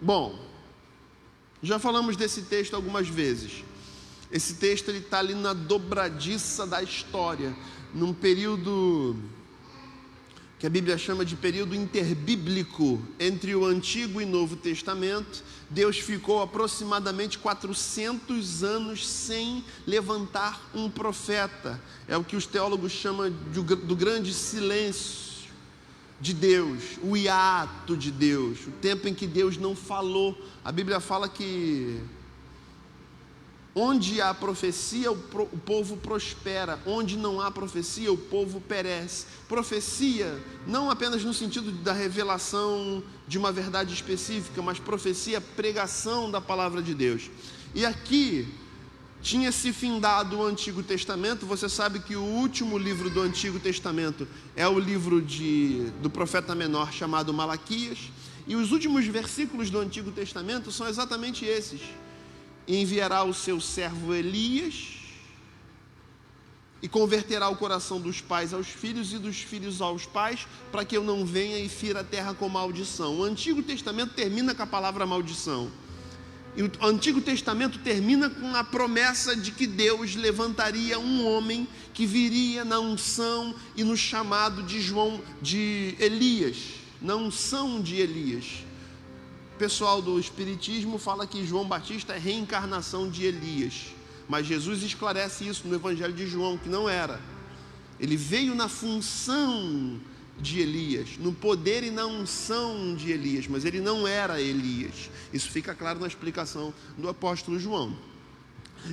Bom, já falamos desse texto algumas vezes. Esse texto está ali na dobradiça da história, num período que a Bíblia chama de período interbíblico, entre o Antigo e Novo Testamento. Deus ficou aproximadamente 400 anos sem levantar um profeta. É o que os teólogos chamam do grande silêncio de Deus, o hiato de Deus, o tempo em que Deus não falou. A Bíblia fala que onde há profecia, o povo prospera. Onde não há profecia, o povo perece. Profecia, não apenas no sentido da revelação de uma verdade específica, mas profecia, pregação da palavra de Deus. E aqui tinha se findado o Antigo Testamento. Você sabe que o último livro do Antigo Testamento é o livro do profeta menor chamado Malaquias. E os últimos versículos do Antigo Testamento são exatamente esses: enviará o seu servo Elias e converterá o coração dos pais aos filhos e dos filhos aos pais, para que eu não venha e fira a terra com maldição. O Antigo Testamento termina com a palavra maldição. E o Antigo Testamento termina com a promessa de que Deus levantaria um homem que viria na unção e no chamado de Elias, na unção de Elias. O pessoal do Espiritismo fala que João Batista é reencarnação de Elias, mas Jesus esclarece isso no Evangelho de João, que não era. Ele veio na função de Elias, no poder e na unção de Elias, mas ele não era Elias. Isso fica claro na explicação do apóstolo João.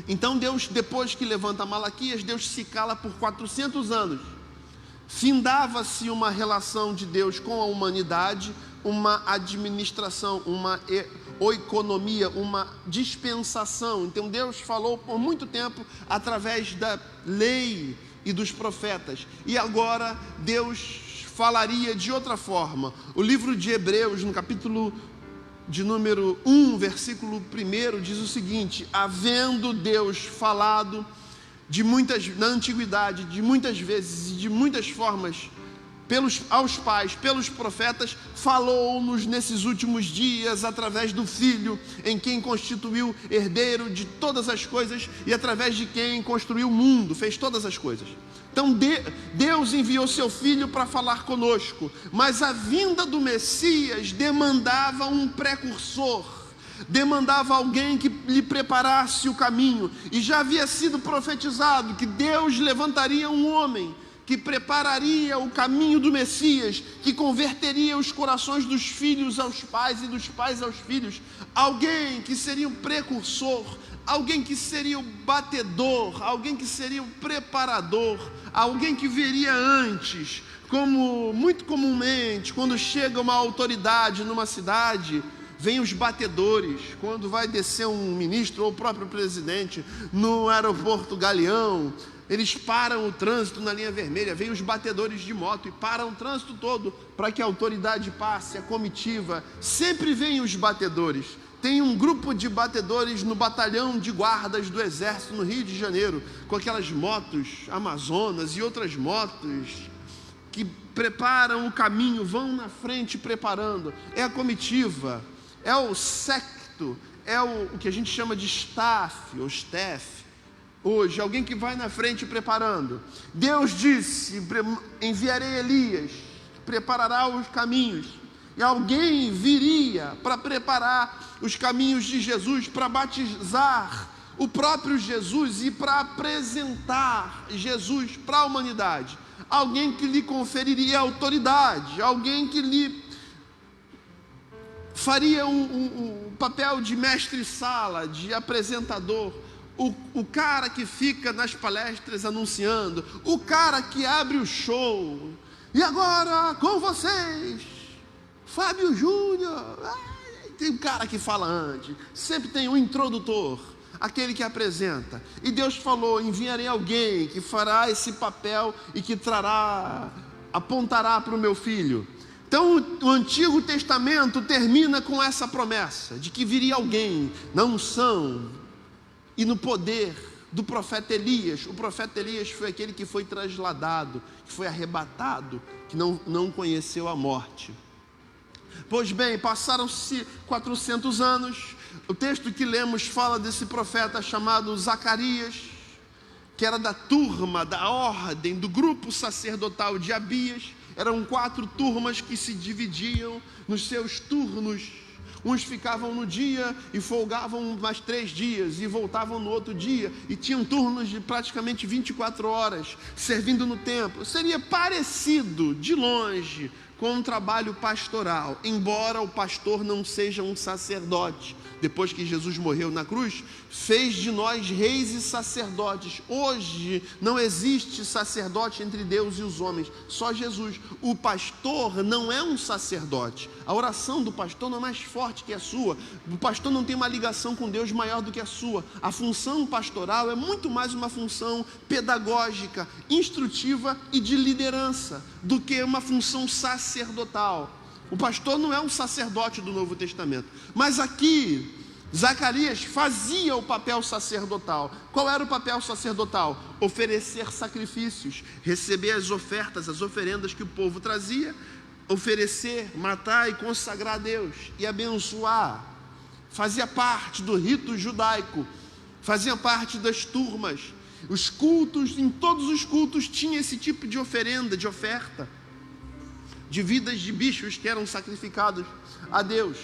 Então Deus, depois que levanta Malaquias, Deus se cala por 400 anos. Findava-se uma relação de Deus com a humanidade, uma administração, uma oikonomia, uma dispensação. Então Deus falou por muito tempo através da lei e dos profetas, e agora Deus falaria de outra forma. O livro de Hebreus, no capítulo de número 1, versículo 1, diz o seguinte: havendo Deus falado na antiguidade, de muitas vezes e de muitas formas, aos pais, pelos profetas, falou-nos nesses últimos dias através do Filho, em quem constituiu herdeiro de todas as coisas e através de quem construiu o mundo, fez todas as coisas. Então Deus enviou seu Filho para falar conosco, mas a vinda do Messias demandava um precursor, demandava alguém que lhe preparasse o caminho, e já havia sido profetizado que Deus levantaria um homem que prepararia o caminho do Messias, que converteria os corações dos filhos aos pais e dos pais aos filhos, alguém que seria um precursor, alguém que seria o batedor, alguém que seria o preparador, alguém que viria antes. Como muito comumente, quando chega uma autoridade numa cidade, vem os batedores. Quando vai descer um ministro ou o próprio presidente no aeroporto Galeão, eles param o trânsito na linha vermelha, vem os batedores de moto e param o trânsito todo para que a autoridade passe, a comitiva. Sempre vem os batedores. Tem um grupo de batedores no batalhão de guardas do Exército no Rio de Janeiro, com aquelas motos Amazonas e outras motos que preparam o caminho, vão na frente preparando. É a comitiva, é o séquito, é o que a gente chama de staff, ou staff. Hoje, alguém que vai na frente preparando. Deus disse: enviarei Elias, preparará os caminhos. E alguém viria para preparar os caminhos de Jesus, para batizar o próprio Jesus e para apresentar Jesus para a humanidade. Alguém que lhe conferiria autoridade, alguém que lhe faria o papel de mestre-sala, de apresentador. O cara que fica nas palestras anunciando, o cara que abre o show. E agora com vocês, Fábio Júnior. Tem um cara que fala antes, sempre tem um introdutor, aquele que apresenta. E Deus falou: enviarei alguém que fará esse papel e que apontará para o meu filho. Então o Antigo Testamento termina com essa promessa de que viria alguém na unção e no poder do profeta Elias. O profeta Elias foi aquele que foi trasladado, que foi arrebatado, que não conheceu a morte. Pois bem, passaram-se 400 anos. O texto que lemos fala desse profeta chamado Zacarias, que era da turma, da ordem, do grupo sacerdotal de Abias. Eram 4 turmas que se dividiam nos seus turnos. Uns ficavam no dia e folgavam mais 3 dias e voltavam no outro dia, e tinham turnos de praticamente 24 horas, servindo no templo. Seria parecido, de longe, com um trabalho pastoral, embora o pastor não seja um sacerdote. Depois que Jesus morreu na cruz, fez de nós reis e sacerdotes. Hoje não existe sacerdote entre Deus e os homens, só Jesus. O pastor não é um sacerdote. A oração do pastor não é mais forte que a sua. O pastor não tem uma ligação com Deus maior do que a sua. A função pastoral é muito mais uma função pedagógica, instrutiva e de liderança, do que uma função sacerdotal. O pastor não é um sacerdote do Novo Testamento. Mas aqui, Zacarias fazia o papel sacerdotal. Qual era o papel sacerdotal? Oferecer sacrifícios, receber as ofertas, as oferendas que o povo trazia, oferecer, matar e consagrar a Deus, e abençoar. Fazia parte do rito judaico, fazia parte das turmas. Os cultos, em todos os cultos tinha esse tipo de oferenda, de oferta, de vidas de bichos que eram sacrificados a Deus.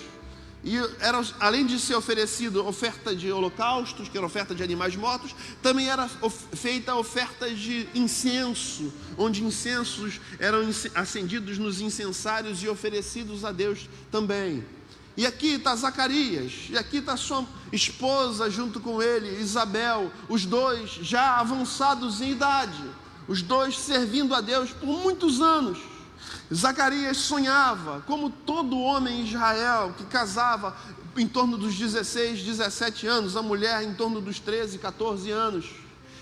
E era, além de ser oferecido oferta de holocaustos, que era oferta de animais mortos, também era feita oferta de incenso, onde incensos eram acendidos nos incensários e oferecidos a Deus também. E aqui está Zacarias, e aqui está sua esposa junto com ele, Isabel, os dois já avançados em idade, os dois servindo a Deus por muitos anos. Zacarias sonhava, como todo homem em Israel, que casava em torno dos 16, 17 anos, a mulher em torno dos 13, 14 anos.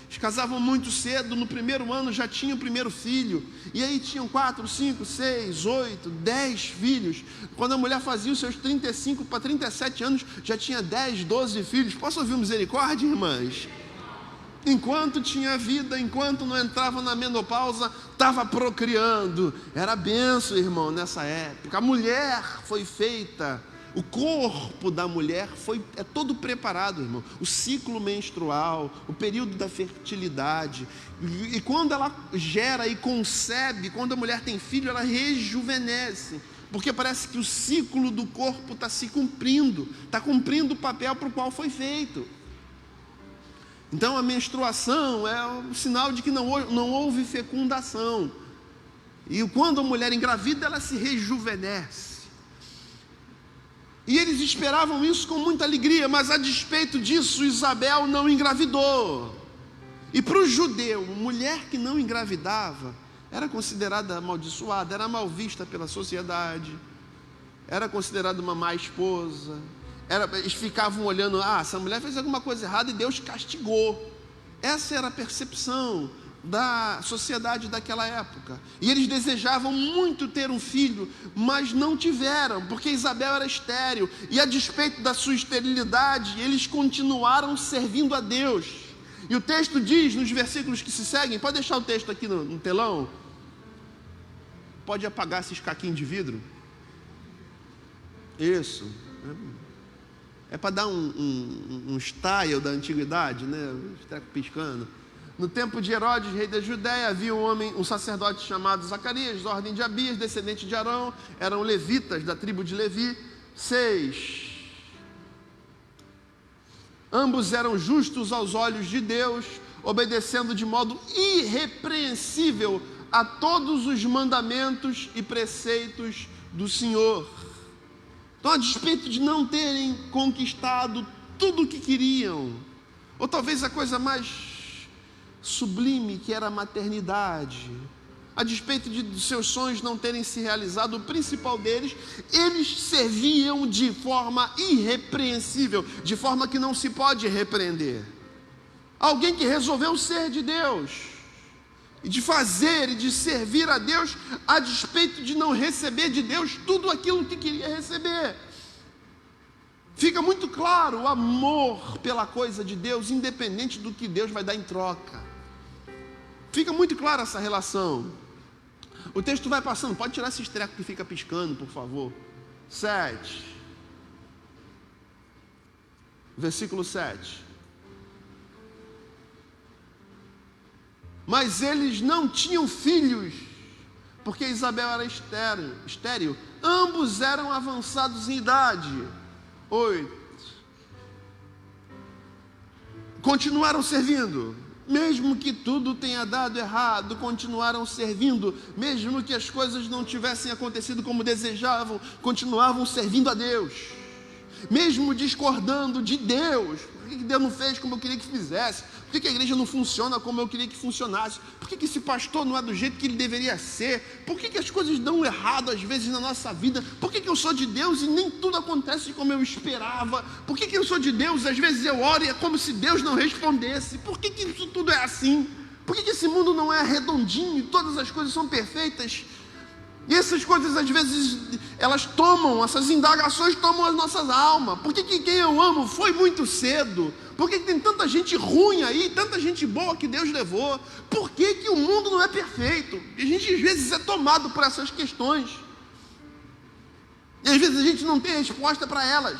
Eles casavam muito cedo, no primeiro ano já tinham o primeiro filho, e aí tinham 4, 5, 6, 8, 10 filhos. Quando a mulher fazia os seus 35 para 37 anos, já tinha 10, 12 filhos. Posso ouvir misericórdia, irmãs? Enquanto tinha vida, enquanto não entrava na menopausa, estava procriando. Era benção, irmão, nessa época. A mulher foi feita, o corpo da mulher é todo preparado, irmão. O ciclo menstrual, o período da fertilidade. E quando ela gera e concebe, quando a mulher tem filho, ela rejuvenesce. Porque parece que o ciclo do corpo está se cumprindo, está cumprindo o papel para o qual foi feito. Então a menstruação é um sinal de que não houve fecundação. E quando a mulher engravida, ela se rejuvenesce. E eles esperavam isso com muita alegria, mas a despeito disso, Isabel não engravidou. E para o judeu, mulher que não engravidava era considerada amaldiçoada, era mal vista pela sociedade, era considerada uma má esposa. Eles ficavam olhando, essa mulher fez alguma coisa errada e Deus castigou. Essa era a percepção da sociedade daquela época. E eles desejavam muito ter um filho, mas não tiveram, porque Isabel era estéril. E a despeito da sua esterilidade, eles continuaram servindo a Deus. E o texto diz, nos versículos que se seguem, pode deixar o texto aqui no telão? Pode apagar esses caquinhos de vidro? Isso. É para dar um style da antiguidade, né? Treco piscando. No tempo de Herodes, rei da Judéia, havia um sacerdote chamado Zacarias, da ordem de Abias, descendente de Arão, eram levitas da tribo de Levi. 6. Ambos eram justos aos olhos de Deus, obedecendo de modo irrepreensível a todos os mandamentos e preceitos do Senhor. Então, a despeito de não terem conquistado tudo o que queriam, ou talvez a coisa mais sublime, que era a maternidade, a despeito de seus sonhos não terem se realizado, o principal deles, eles serviam de forma irrepreensível, de forma que não se pode repreender. Alguém que resolveu ser de Deus, e de fazer e de servir a Deus, a despeito de não receber de Deus tudo aquilo que queria receber. Fica muito claro o amor pela coisa de Deus, independente do que Deus vai dar em troca. Fica muito clara essa relação. O texto vai passando, pode tirar esse treco que fica piscando, por favor. 7. Versículo 7. Mas eles não tinham filhos, porque Isabel era estéril. Ambos eram avançados em idade. 8. Continuaram servindo. Mesmo que tudo tenha dado errado, continuaram servindo. Mesmo que as coisas não tivessem acontecido como desejavam, continuavam servindo a Deus. Mesmo discordando de Deus. Por que Deus não fez como eu queria que fizesse? Por que a igreja não funciona como eu queria que funcionasse? Por que esse pastor não é do jeito que ele deveria ser? Por que as coisas dão errado às vezes na nossa vida? Por que eu sou de Deus e nem tudo acontece como eu esperava? Por que eu sou de Deus e às vezes eu oro e é como se Deus não respondesse? Por que isso tudo é assim? Por que esse mundo não é redondinho e todas as coisas são perfeitas? E essas coisas às vezes, essas indagações tomam as nossas almas. Por que quem eu amo foi muito cedo? Por que tem tanta gente ruim aí, tanta gente boa que Deus levou? Por que o mundo não é perfeito? E a gente às vezes é tomado por essas questões. E às vezes a gente não tem resposta para elas.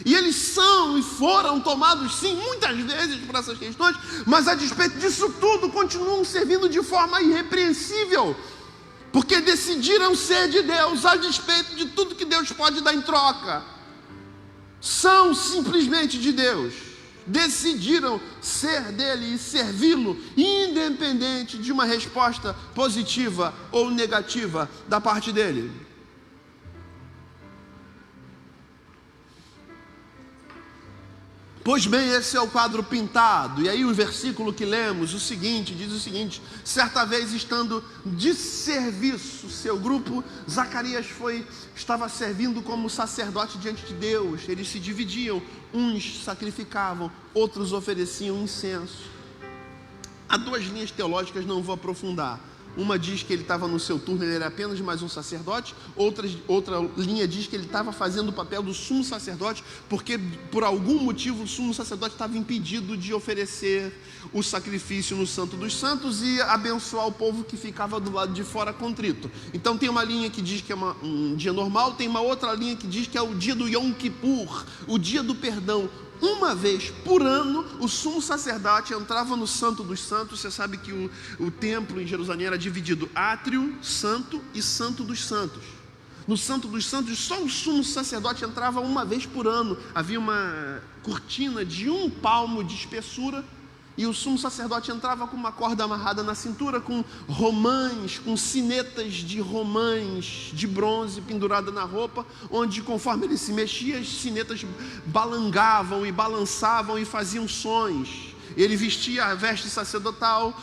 E eles são e foram tomados sim, muitas vezes por essas questões, mas a despeito disso tudo continuam servindo de forma irrepreensível. Porque decidiram ser de Deus, a despeito de tudo que Deus pode dar em troca. São simplesmente de Deus. Decidiram ser dele e servi-lo, independente de uma resposta positiva ou negativa da parte dele. Pois bem, esse é o quadro pintado. E aí o versículo que lemos, diz o seguinte: certa vez estando de serviço, seu grupo, Zacarias estava servindo como sacerdote diante de Deus. Eles se dividiam, uns sacrificavam, outros ofereciam incenso. Há duas linhas teológicas, não vou aprofundar. Uma diz que ele estava no seu turno, ele era apenas mais um sacerdote. Outra linha diz que ele estava fazendo o papel do sumo sacerdote, porque por algum motivo o sumo sacerdote estava impedido de oferecer o sacrifício no Santo dos Santos e abençoar o povo que ficava do lado de fora contrito. Então tem uma linha que diz que é um dia normal, tem uma outra linha que diz que é o dia do Yom Kippur, o dia do perdão. Uma vez por ano, o sumo sacerdote entrava no Santo dos Santos. Você sabe que o templo em Jerusalém era dividido átrio, santo e Santo dos Santos. No Santo dos Santos, só o sumo sacerdote entrava uma vez por ano. Havia uma cortina de 1 palmo de espessura, e o sumo sacerdote entrava com uma corda amarrada na cintura, com romãs, com sinetas de romãs de bronze pendurada na roupa, onde conforme ele se mexia, as sinetas balangavam e balançavam e faziam sons. Ele vestia a veste sacerdotal,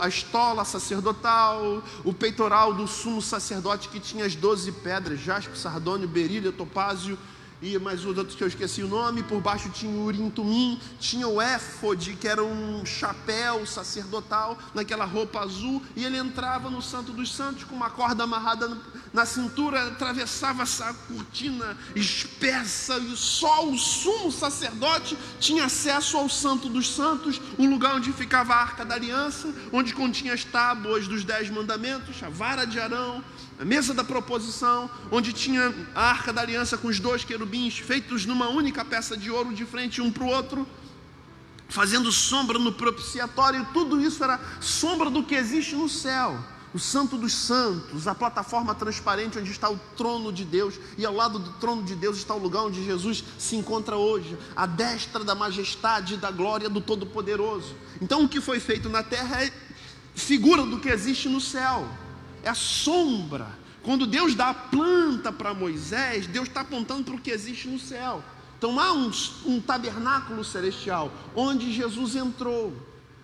a estola sacerdotal, o peitoral do sumo sacerdote, que tinha as 12 pedras, jaspe, sardônio, berília, topázio e mais os outros que eu esqueci o nome. Por baixo tinha o urim tumim, tinha o éfode, que era um chapéu sacerdotal, naquela roupa azul, e ele entrava no Santo dos Santos com uma corda amarrada na cintura, atravessava essa cortina espessa, e só o sumo sacerdote tinha acesso ao Santo dos Santos, o lugar onde ficava a Arca da Aliança, onde continha as tábuas dos 10 mandamentos, a vara de Arão, a mesa da proposição, onde tinha a Arca da Aliança com os 2 querubins feitos numa única peça de ouro, de frente um para o outro, fazendo sombra no propiciatório. Tudo isso era sombra do que existe no céu. O Santo dos Santos, a plataforma transparente onde está o trono de Deus, e ao lado do trono de Deus está o lugar onde Jesus se encontra hoje, à destra da majestade e da glória do Todo-Poderoso. Então o que foi feito na terra é figura do que existe no céu, é a sombra. Quando Deus dá a planta para Moisés, Deus está apontando para o que existe no céu. Então há um tabernáculo celestial, onde Jesus entrou,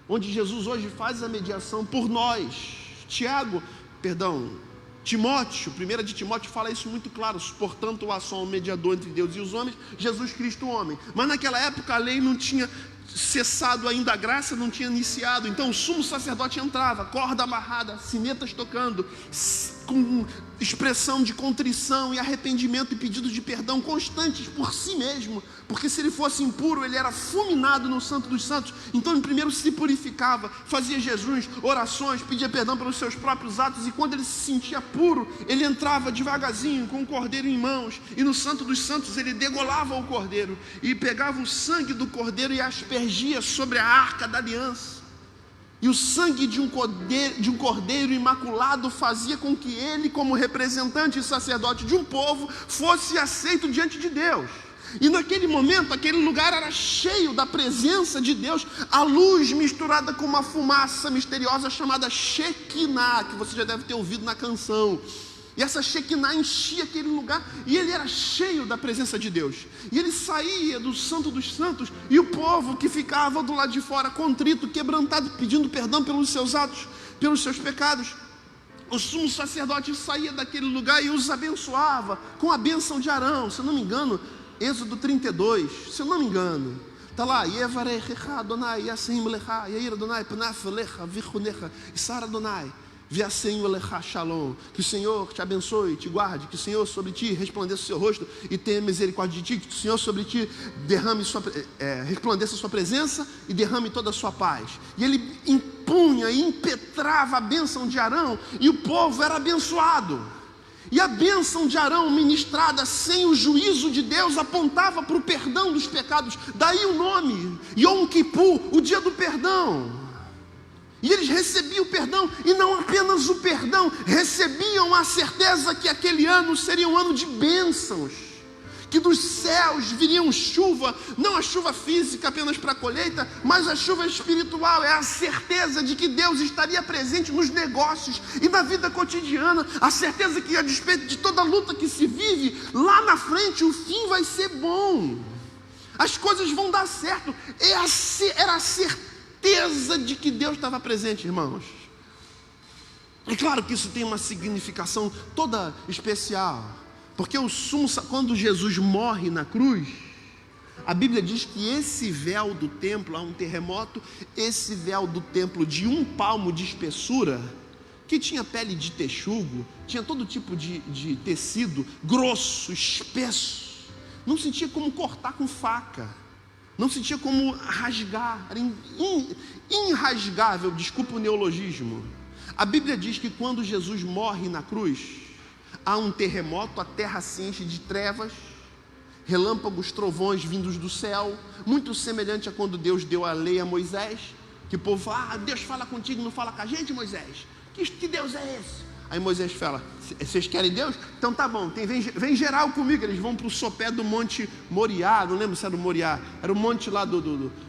onde Jesus hoje faz a mediação por nós. Timóteo, 1 de Timóteo fala isso muito claro: portanto há só um mediador entre Deus e os homens, Jesus Cristo o homem. Mas naquela época a lei não tinha cessado ainda, a graça não tinha iniciado. Então o sumo sacerdote entrava, corda amarrada, sinetas tocando, com expressão de contrição e arrependimento e pedido de perdão constantes por si mesmo, porque se ele fosse impuro, ele era fulminado no Santo dos Santos. Então ele primeiro se purificava, fazia jejuns, orações, pedia perdão pelos seus próprios atos, e quando ele se sentia puro, ele entrava devagarzinho com o cordeiro em mãos, e no Santo dos Santos ele degolava o cordeiro, e pegava o sangue do cordeiro e aspergia sobre a arca da aliança. E o sangue de um cordeiro imaculado fazia com que ele, como representante e sacerdote de um povo, fosse aceito diante de Deus. E naquele momento, aquele lugar era cheio da presença de Deus, a luz misturada com uma fumaça misteriosa chamada Shekinah, que você já deve ter ouvido na canção. E essa Shekinah enchia aquele lugar, e ele era cheio da presença de Deus. E ele saía do Santo dos Santos, e o povo que ficava do lado de fora, contrito, quebrantado, pedindo perdão pelos seus atos, pelos seus pecados, o sumo sacerdote saía daquele lugar e os abençoava com a bênção de Arão. Se eu não me engano, Êxodo 32, se eu não me engano, está lá, Yevarechecha Adonai, Yasim Lecha, Yair Adonai, Pnaf Lecha, Vichunecha, Isar Adonai, Viasem Lecha Shalom. Que o Senhor te abençoe, te guarde, que o Senhor sobre ti resplandeça o seu rosto e tenha misericórdia de ti, que o Senhor sobre ti derrame resplandeça a sua presença e derrame toda a sua paz. E ele impunha e impetrava a bênção de Arão, e o povo era abençoado. E a bênção de Arão, ministrada sem o juízo de Deus, apontava para o perdão dos pecados. Daí o nome, Yom Kippur, o dia do perdão. E eles recebiam o perdão, e não apenas o perdão, recebiam a certeza que aquele ano seria um ano de bênçãos, que dos céus viriam chuva, não a chuva física apenas para a colheita, mas a chuva espiritual. É a certeza de que Deus estaria presente nos negócios e na vida cotidiana, a certeza que, a despeito de toda luta que se vive, lá na frente o fim vai ser bom, as coisas vão dar certo. Era a certeza de que Deus estava presente, irmãos. É claro que isso tem uma significação toda especial, porque quando Jesus morre na cruz, a Bíblia diz que esse véu do templo, há um terremoto, esse véu do templo de 1 palmo de espessura, que tinha pele de texugo, tinha todo tipo de tecido, grosso, espesso, não sentia como cortar com faca, não sentia como rasgar, era irrasgável, desculpa o neologismo. A Bíblia diz que quando Jesus morre na cruz, há um terremoto, a terra se enche de trevas, relâmpagos, trovões vindos do céu, muito semelhante a quando Deus deu a lei a Moisés, que o povo fala: Deus fala contigo, não fala com a gente, Moisés? Que Deus é esse? Aí Moisés fala: vocês querem Deus? Então tá bom, vem geral comigo. Eles vão para o sopé do Monte Moriá, não lembro se era o Moriá, era o monte lá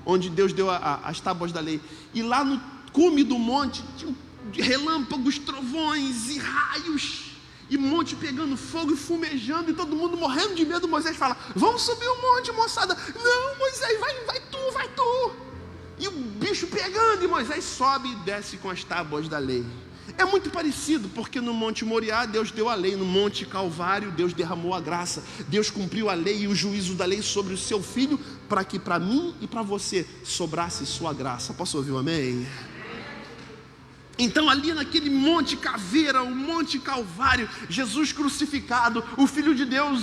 onde Deus deu as tábuas da lei, e lá no cume do monte tinha relâmpagos, trovões e raios, e monte pegando fogo e fumejando, e todo mundo morrendo de medo. Moisés fala: vamos subir o monte, moçada. Não, Moisés, vai tu. E o bicho pegando, e Moisés sobe e desce com as tábuas da lei. É muito parecido, porque no Monte Moriá Deus deu a lei, no Monte Calvário Deus derramou a graça, Deus cumpriu a lei e o juízo da lei sobre o seu Filho, para que para mim e para você sobrasse sua graça. Posso ouvir um amém? Então ali naquele Monte Caveira, o Monte Calvário, Jesus crucificado, o Filho de Deus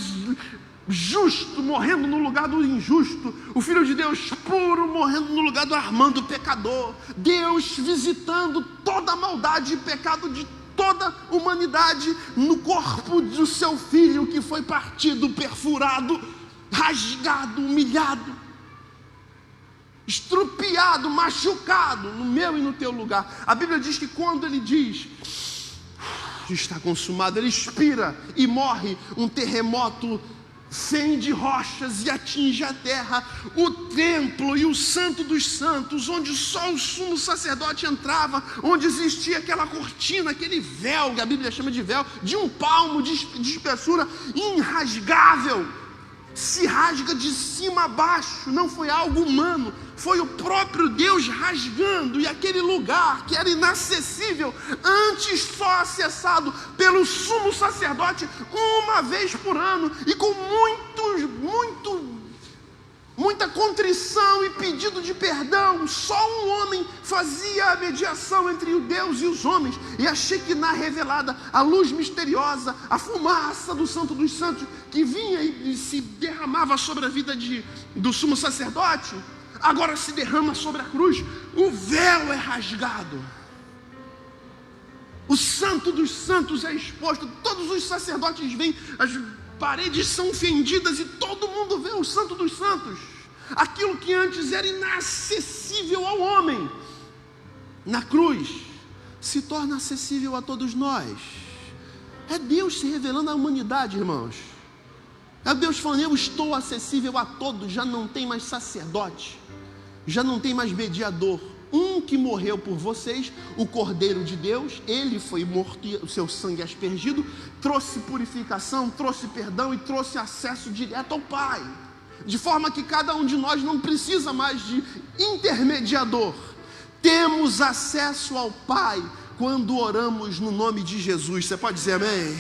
justo morrendo no lugar do injusto, o Filho de Deus puro morrendo no lugar do armando pecador, Deus visitando toda a maldade e pecado de toda a humanidade no corpo do seu Filho, que foi partido, perfurado, rasgado, humilhado, estrupiado, machucado no meu e no teu lugar. A Bíblia diz que quando ele diz está consumado, ele expira e morre, um terremoto fende rochas e atinge a terra, o templo e o Santo dos Santos, onde só o sumo sacerdote entrava, onde existia aquela cortina, aquele véu, que a Bíblia chama de véu, de 1 palmo de espessura, irrasgável, se rasga de cima a baixo, não foi algo humano, foi o próprio Deus rasgando, e aquele lugar que era inacessível, antes só acessado pelo sumo sacerdote muita contrição e pedido de perdão. Só um homem fazia a mediação entre o Deus e os homens. E a Shekinah revelada, a luz misteriosa, a fumaça do Santo dos Santos, que vinha e se derramava sobre a vida do sumo sacerdote, agora se derrama sobre a cruz. O véu é rasgado. O Santo dos Santos é exposto. Todos os sacerdotes vêm, as paredes são fendidas e todo mundo vê o Santo dos Santos. Aquilo que antes era inacessível ao homem, na cruz, se torna acessível a todos nós. É Deus se revelando à humanidade, irmãos. É Deus falando: eu estou acessível a todos. Já não tem mais sacerdote, já não tem mais mediador. Um que morreu por vocês, o Cordeiro de Deus, ele foi morto e o seu sangue aspergido, trouxe purificação, trouxe perdão e trouxe acesso direto ao Pai, de forma que cada um de nós não precisa mais de intermediador. Temos acesso ao Pai quando oramos no nome de Jesus. Você pode dizer amém?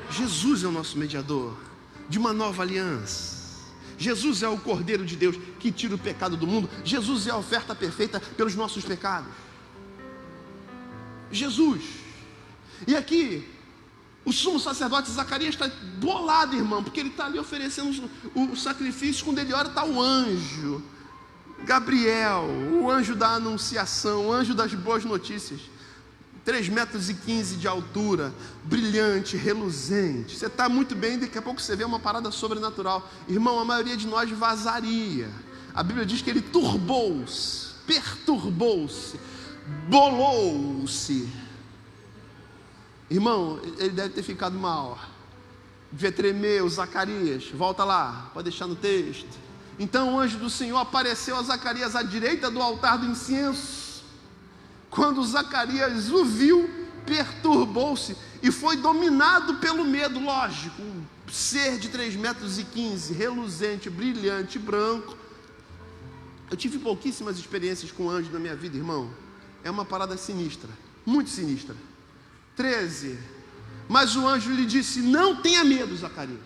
Jesus é o nosso mediador de uma nova aliança. Jesus é o Cordeiro de Deus que tira o pecado do mundo. Jesus é a oferta perfeita pelos nossos pecados. Jesus. E aqui, o sumo sacerdote Zacarias está bolado, irmão, porque ele está ali oferecendo o sacrifício. Quando ele ora, está o anjo Gabriel, o anjo da anunciação, o anjo das boas notícias. 3,15 metros de altura, brilhante, reluzente. Você está muito bem, daqui a pouco você vê uma parada sobrenatural. Irmão, a maioria de nós vazaria. A Bíblia diz que ele turbou-se, perturbou-se, bolou-se. Irmão, ele deve ter ficado mal. Devia tremer. O Zacarias, volta lá, pode deixar no texto. Então o anjo do Senhor apareceu a Zacarias à direita do altar do incenso. Quando Zacarias o viu, perturbou-se e foi dominado pelo medo. Lógico, um ser de 3,15 metros, reluzente, brilhante, branco. Eu tive pouquíssimas experiências com anjos na minha vida, irmão. É uma parada sinistra, muito sinistra. 13. Mas o anjo lhe disse: não tenha medo, Zacarias.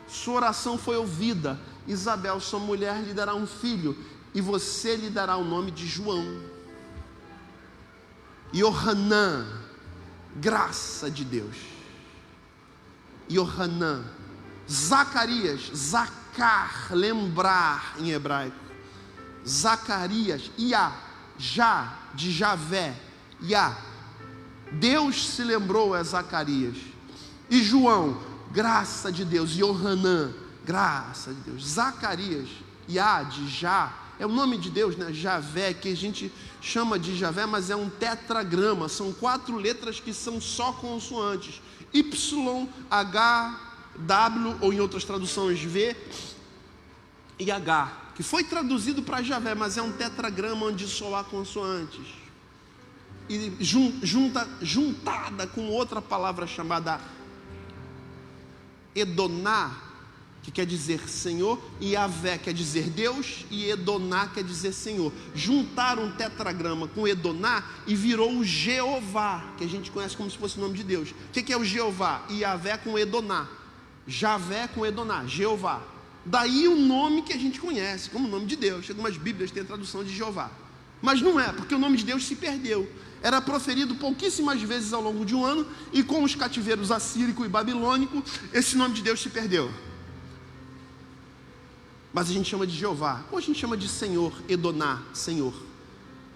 Sua oração foi ouvida. Isabel, sua mulher, lhe dará um filho, e você lhe dará o nome de João. Yohanan, graça de Deus. Yohanan. Zacarias, Zacar, lembrar em hebraico. Zacarias, Iá, Já, de Javé, Iá. Deus se lembrou a Zacarias. E João, graça de Deus. Yohanan, graça de Deus. Zacarias, Iá, de Já, é o nome de Deus, né? Javé, que a gente chama de Javé, mas é um tetragrama. São 4 letras que são só consoantes: Y, H, W, ou em outras traduções V e H, que foi traduzido para Javé, mas é um tetragrama onde só há consoantes. E juntada com outra palavra chamada Edoná, que quer dizer Senhor, e Yahvé quer dizer Deus, e Edoná quer dizer Senhor. Juntaram um tetragrama com Edoná e virou o Jeová, que a gente conhece como se fosse o nome de Deus. O que é o Jeová? Yahvé com Edoná, Javé com Edoná, Jeová. Daí o nome que a gente conhece como nome de Deus. Algumas Bíblias têm a tradução de Jeová, mas não é, porque o nome de Deus se perdeu. Era proferido pouquíssimas vezes ao longo de um ano, e com os cativeiros assírico e babilônico, esse nome de Deus se perdeu. Mas a gente chama de Jeová, ou a gente chama de Senhor, Edoná, Senhor,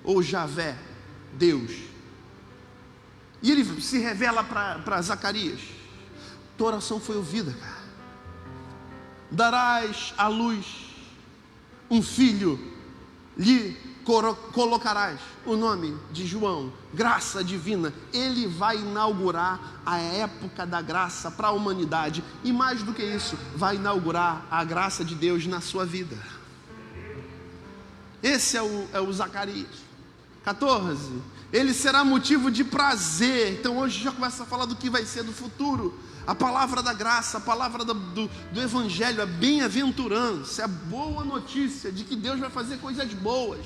ou Javé, Deus. E ele se revela para Zacarias: tua oração foi ouvida, cara. Darás à luz um filho, lhe colocarás o nome de João, graça divina. Ele vai inaugurar a época da graça para a humanidade, e mais do que isso, vai inaugurar a graça de Deus na sua vida. Esse é o Zacarias. 14. Ele será motivo de prazer. Então hoje já começa a falar do que vai ser do futuro. A palavra da graça, a palavra do evangelho, a bem-aventurança, a boa notícia de que Deus vai fazer coisas boas.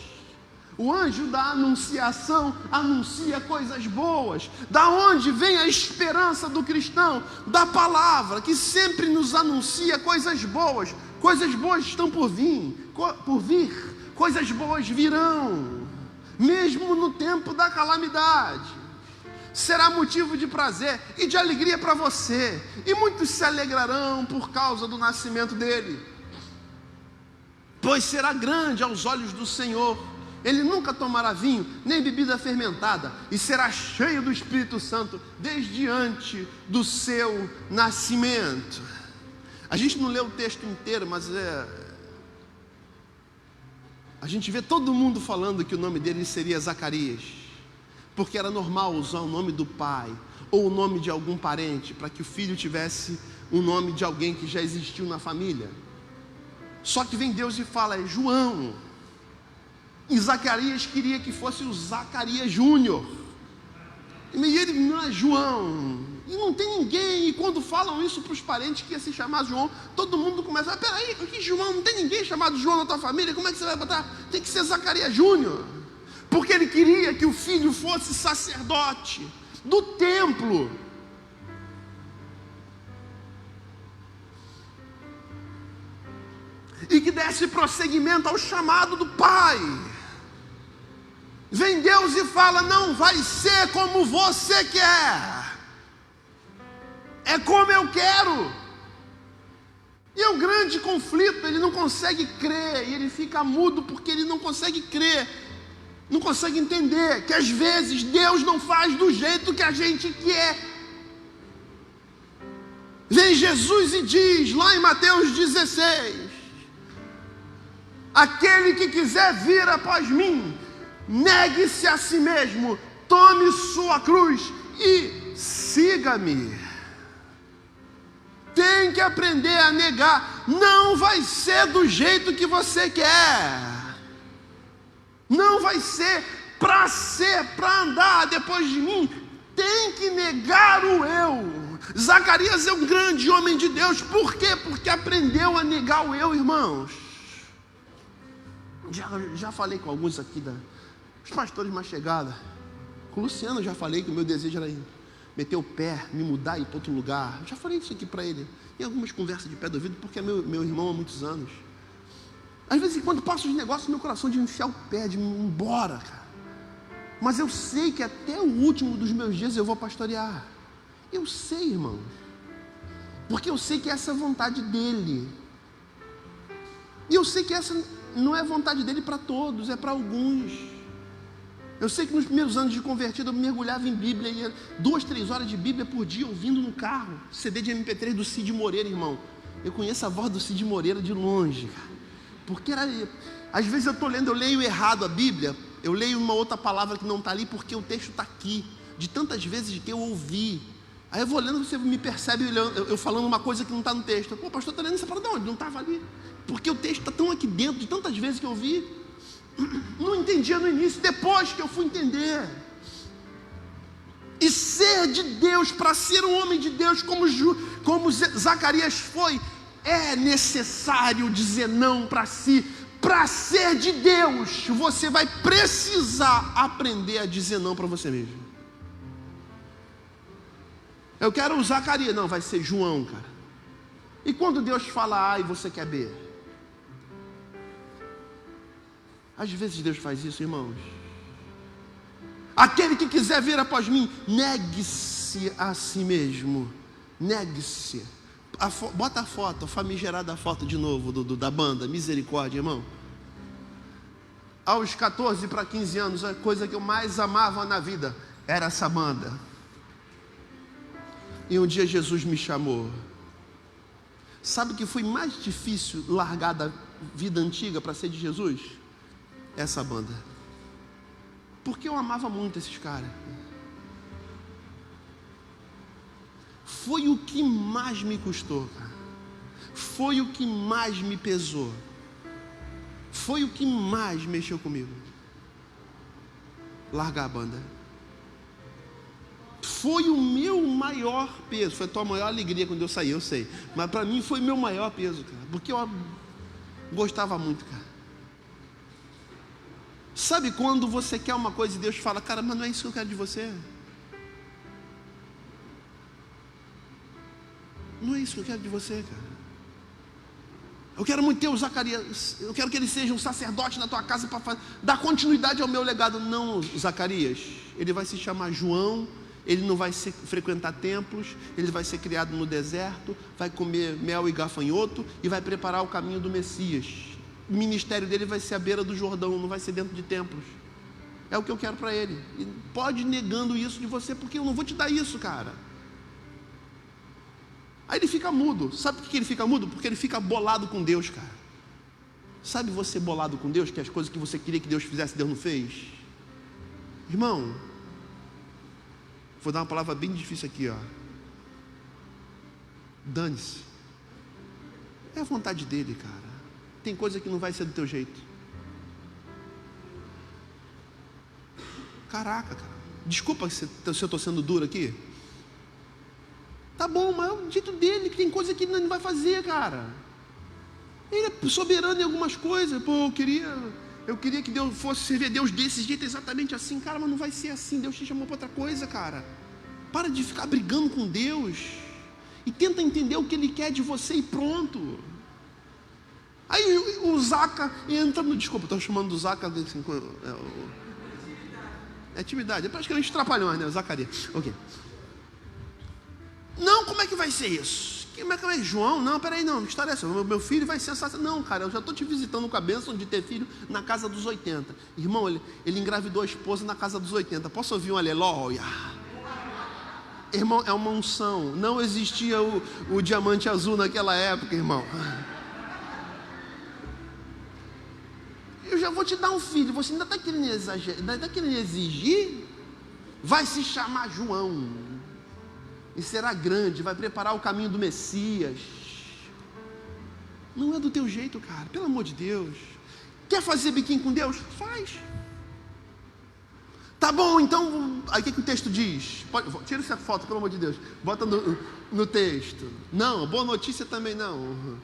O anjo da anunciação anuncia coisas boas. Da onde vem a esperança do cristão? Da palavra, que sempre nos anuncia coisas boas. Coisas boas estão por vir, coisas boas virão, mesmo no tempo da calamidade. Será motivo de prazer e de alegria para você, e muitos se alegrarão por causa do nascimento dele, pois será grande aos olhos do Senhor. Ele nunca tomará vinho, nem bebida fermentada, e será cheio do Espírito Santo desde antes do seu nascimento. A gente não lê o texto inteiro, mas a gente vê todo mundo falando que o nome dele seria Zacarias, porque era normal usar o nome do pai, ou o nome de algum parente, para que o filho tivesse o nome de alguém que já existiu na família. Só que vem Deus e fala, é João. E Zacarias queria que fosse o Zacarias Júnior, e ele não é João, e não tem ninguém. E quando falam isso para os parentes que ia se chamar João, todo mundo começa, peraí, que João? Não tem ninguém chamado João na tua família, como é que você vai botar? Tem que ser Zacarias Júnior, porque ele queria que o filho fosse sacerdote do templo. E que desse prosseguimento ao chamado do pai. Vem Deus e fala, não vai ser como você quer, é como eu quero. E é um grande conflito, ele não consegue crer, e ele fica mudo porque ele não consegue crer, não consegue entender que às vezes Deus não faz do jeito que a gente quer. Vem Jesus e diz, lá em Mateus 16, aquele que quiser vir após mim, negue-se a si mesmo, tome sua cruz e siga-me. Tem que aprender a negar. Não vai ser do jeito que você quer, não vai ser para andar depois de mim. Tem que negar o eu. Zacarias é um grande homem de Deus. Por quê? Porque aprendeu a negar o eu, irmãos. Já falei com alguns aqui os pastores mais chegados. Com o Luciano já falei que o meu desejo era meter o pé, me mudar e ir para outro lugar. Já falei isso aqui para ele, em algumas conversas de pé do ouvido, porque é meu irmão há muitos anos. Às vezes, quando passo os negócios no meu coração de enfiar o pé, de ir embora, cara. Mas eu sei que até o último dos meus dias eu vou pastorear. Eu sei, irmão, porque eu sei que essa é a vontade dele. E eu sei que essa não é vontade dele para todos, é para alguns. Eu sei que nos primeiros anos de convertido eu mergulhava em Bíblia, e ia 2, 3 horas de Bíblia por dia ouvindo no carro, CD de MP3 do Cid Moreira, irmão. Eu conheço a voz do Cid Moreira de longe, cara. Porque às vezes eu estou lendo, eu leio errado a Bíblia, eu leio uma outra palavra que não está ali, porque o texto está aqui, de tantas vezes que eu ouvi. Aí eu vou lendo, você me percebe eu falando uma coisa que não está no texto. Pô, pastor, está lendo essa palavra de onde? Não estava ali. Porque o texto está tão aqui dentro, de tantas vezes que eu ouvi. Não entendia no início, depois que eu fui entender. E ser de Deus, para ser um homem de Deus como Zacarias foi, é necessário dizer não para si. Para ser de Deus, você vai precisar aprender a dizer não para você mesmo. Eu quero o Zacarias, não, vai ser João, cara. E quando Deus fala A e você quer B? Às vezes Deus faz isso, irmãos. Aquele que quiser vir após mim, negue-se a si mesmo. Negue-se. Bota a foto, a famigerada foto de novo da banda, Misericórdia, irmão. Aos 14 para 15 anos, a coisa que eu mais amava na vida era essa banda. E um dia Jesus me chamou. Sabe o que foi mais difícil largar da vida antiga para ser de Jesus? Essa banda. Porque eu amava muito esses caras. Foi o que mais me custou, cara. Foi o que mais me pesou. Foi o que mais mexeu comigo. Largar a banda. Foi o meu maior peso. Foi a tua maior alegria quando eu saí, eu sei. Mas para mim foi meu maior peso, cara. Porque eu gostava muito, cara. Sabe quando você quer uma coisa e Deus fala, cara, mas não é isso que eu quero de você. Não é isso que eu quero de você, cara. Eu quero muito ter o Zacarias, eu quero que ele seja um sacerdote na tua casa para dar continuidade ao meu legado. Não, Zacarias, ele vai se chamar João, ele não vai frequentar templos, ele vai ser criado no deserto, vai comer mel e gafanhoto e vai preparar o caminho do Messias. O ministério dele vai ser à beira do Jordão, não vai ser dentro de templos. É o que eu quero para ele. E pode ir negando isso de você, porque eu não vou te dar isso, cara. Aí ele fica mudo. Sabe por que ele fica mudo? Porque ele fica bolado com Deus, cara. Sabe você bolado com Deus, que as coisas que você queria que Deus fizesse, Deus não fez? Irmão, vou dar uma palavra bem difícil aqui, ó. Dane-se. É a vontade dele, cara. Tem coisa que não vai ser do teu jeito. Caraca, cara. Desculpa se eu estou sendo duro aqui. Tá bom, mas é o jeito dele, que tem coisa que ele não vai fazer, cara. Ele é soberano em algumas coisas. Pô, eu queria que Deus fosse servir a Deus desse jeito, exatamente assim. Cara, mas não vai ser assim. Deus te chamou para outra coisa, cara. Para de ficar brigando com Deus. E tenta entender o que Ele quer de você e pronto. Aí o Zaca entra no... Desculpa, estou chamando do Zaca... É atividade, é praticamente trapalhões, né? O Zacarias. Ok. Não, como é que vai ser isso? Como é que João? Não, peraí, não, que história é essa? Meu filho vai ser sensacional. Não, cara, eu já estou te visitando com a bênção de ter filho na casa dos 80. Irmão, ele engravidou a esposa na casa dos 80. Posso ouvir um aleluia? Irmão, é uma unção. Não existia o diamante azul naquela época, irmão. Eu já vou te dar um filho. Você ainda está querendo exagerar, ainda está querendo exigir? Vai se chamar João. E será grande, vai preparar o caminho do Messias. Não é do teu jeito, cara, pelo amor de Deus. Quer fazer biquinho com Deus? Faz. Tá bom, então, aí o que o texto diz? Tira essa foto, pelo amor de Deus. Bota no texto. Não, boa notícia também não.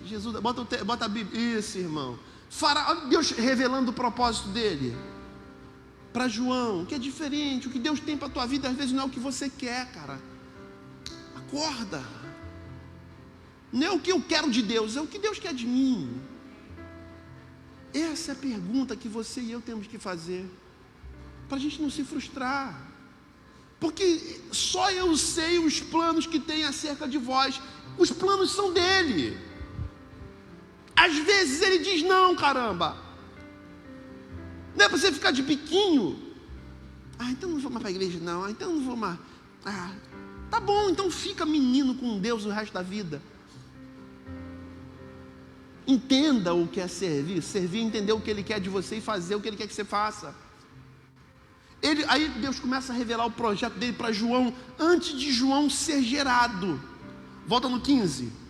Jesus, bota a Bíblia. Isso, irmão. Olha Deus revelando o propósito dele para João, que é diferente. O que Deus tem para a tua vida às vezes não é o que você quer, cara. Acorda. Não é o que eu quero de Deus, é o que Deus quer de mim. Essa é a pergunta que você e eu temos que fazer, para a gente não se frustrar. Porque só eu sei os planos que tem acerca de vós. Os planos são dele. Às vezes ele diz não, caramba. Não é para você ficar de biquinho. Então não vou mais para a igreja não. Então não vou mais. Tá bom, então fica menino com Deus o resto da vida. Entenda o que é servir. Servir, entender o que Ele quer de você e fazer o que Ele quer que você faça. Aí Deus começa a revelar o projeto dele para João, antes de João ser gerado. Volta no 15.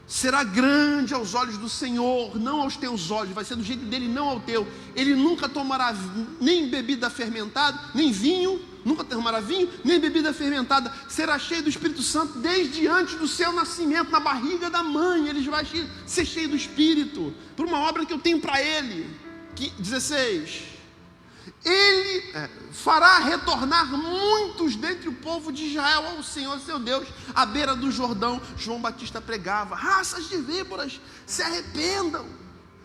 Será grande aos olhos do Senhor, não aos teus olhos, vai ser do jeito dele, não ao teu. Ele nunca tomará nem bebida fermentada, nem vinho, nunca tomará vinho, nem bebida fermentada. Será cheio do Espírito Santo desde antes do seu nascimento, na barriga da mãe. Ele vai ser cheio do Espírito, por uma obra que eu tenho para ele. 16. Ele fará retornar muitos dentre o povo de Israel ao Senhor seu Deus, à beira do Jordão. João Batista pregava: raças de víboras, se arrependam,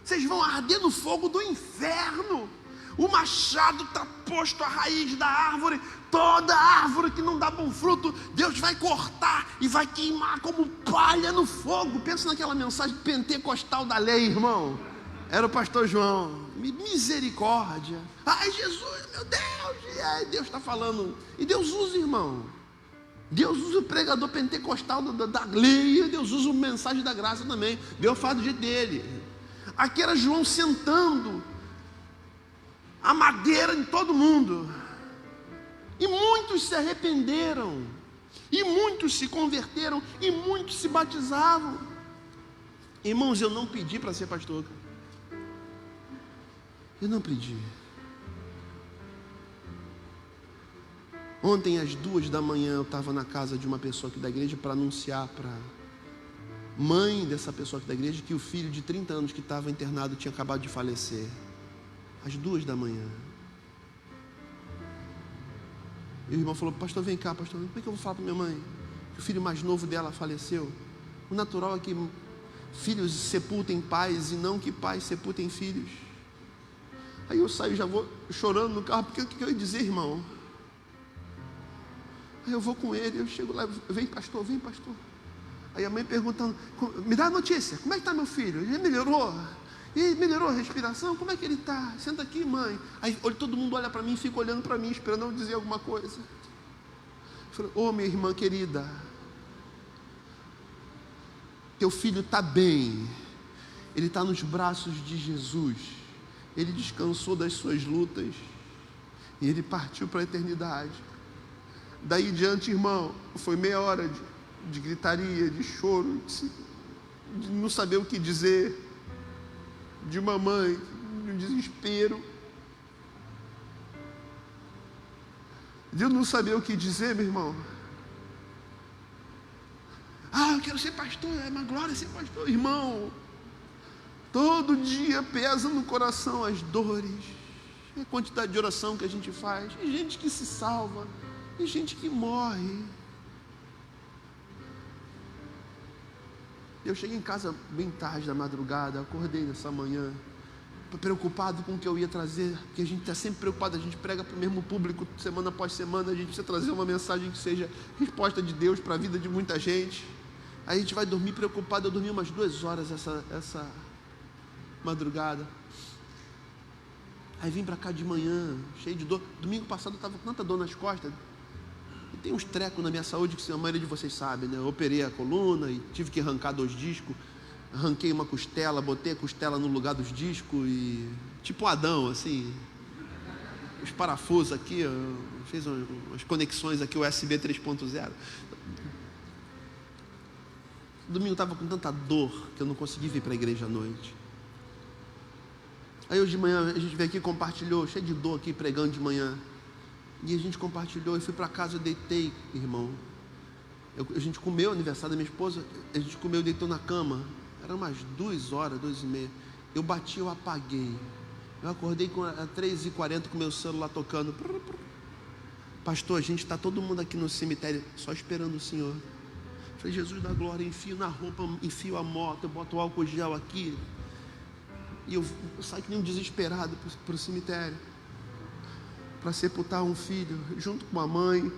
vocês vão arder no fogo do inferno. O machado está posto à raiz da árvore. Toda árvore que não dá bom fruto, Deus vai cortar e vai queimar como palha no fogo. Pensa naquela mensagem pentecostal da lei, irmão. Era o pastor João. Misericórdia. Ai, Jesus, meu Deus. E aí Deus está falando. E Deus usa, irmão. Deus usa o pregador pentecostal da lei. Deus usa o mensagem da graça também. Deus faz do jeito dele. Aqui era João sentando a madeira em todo mundo. E muitos se arrependeram. E muitos se converteram. E muitos se batizavam. Irmãos, eu não pedi para ser pastor, cara. Eu não pedi. Ontem às 2 da manhã eu estava na casa de uma pessoa aqui da igreja para anunciar para a mãe dessa pessoa aqui da igreja que o filho de 30 anos que estava internado tinha acabado de falecer. Às 2 da manhã. E o irmão falou: pastor, vem cá, pastor, como é que eu vou falar para minha mãe que o filho mais novo dela faleceu? O natural é que filhos sepultem pais e não que pais sepultem filhos. Aí eu saio, já vou chorando no carro, porque o que eu ia dizer, irmão? Aí eu vou com ele, eu chego lá, vem pastor. Aí a mãe perguntando, me dá a notícia, como é que está meu filho? Ele melhorou? E melhorou a respiração? Como é que ele está? Senta aqui, mãe. Aí todo mundo olha para mim, fica olhando para mim, esperando eu dizer alguma coisa. Eu falei, minha irmã querida, teu filho está bem, ele está nos braços de Jesus, ele descansou das suas lutas, e ele partiu para a eternidade. Daí diante, irmão, foi meia hora de gritaria, de choro, de não saber o que dizer, de uma mãe, de um desespero, de eu não saber o que dizer, meu irmão. Eu quero ser pastor, é uma glória ser pastor. Irmão, todo dia pesa no coração as dores, a quantidade de oração que a gente faz, e gente que se salva, e gente que morre. Eu cheguei em casa bem tarde da madrugada, acordei nessa manhã, preocupado com o que eu ia trazer, porque a gente está sempre preocupado, a gente prega para o mesmo público, semana após semana, a gente precisa trazer uma mensagem que seja resposta de Deus para a vida de muita gente. Aí a gente vai dormir preocupado. Eu dormi umas 2 horas essa madrugada. Aí vim para cá de manhã, cheio de dor. Domingo passado eu estava com tanta dor nas costas. E tem uns trecos na minha saúde que a maioria de vocês sabe, né? Eu operei a coluna e tive que arrancar 2 discos. Arranquei uma costela, botei a costela no lugar dos discos e... tipo um Adão, assim. Os parafusos aqui, fez umas conexões aqui, USB 3.0. Domingo eu estava com tanta dor que eu não consegui vir para a igreja à noite. Aí hoje de manhã a gente veio aqui e compartilhou, cheio de dor aqui, pregando de manhã. E a gente compartilhou, e fui para casa, eu deitei, irmão. A gente comeu, aniversário da minha esposa, a gente comeu, deitou na cama. Era umas 2 horas, 2h30. Eu bati, eu apaguei. Eu acordei com 3h40 com o meu celular tocando. Pastor, a gente está todo mundo aqui no cemitério, só esperando o Senhor. Falei, Jesus da glória, enfio na roupa, enfio a moto, eu boto o álcool gel aqui. E eu saio que nem um desesperado para o cemitério, para sepultar um filho, junto com uma mãe.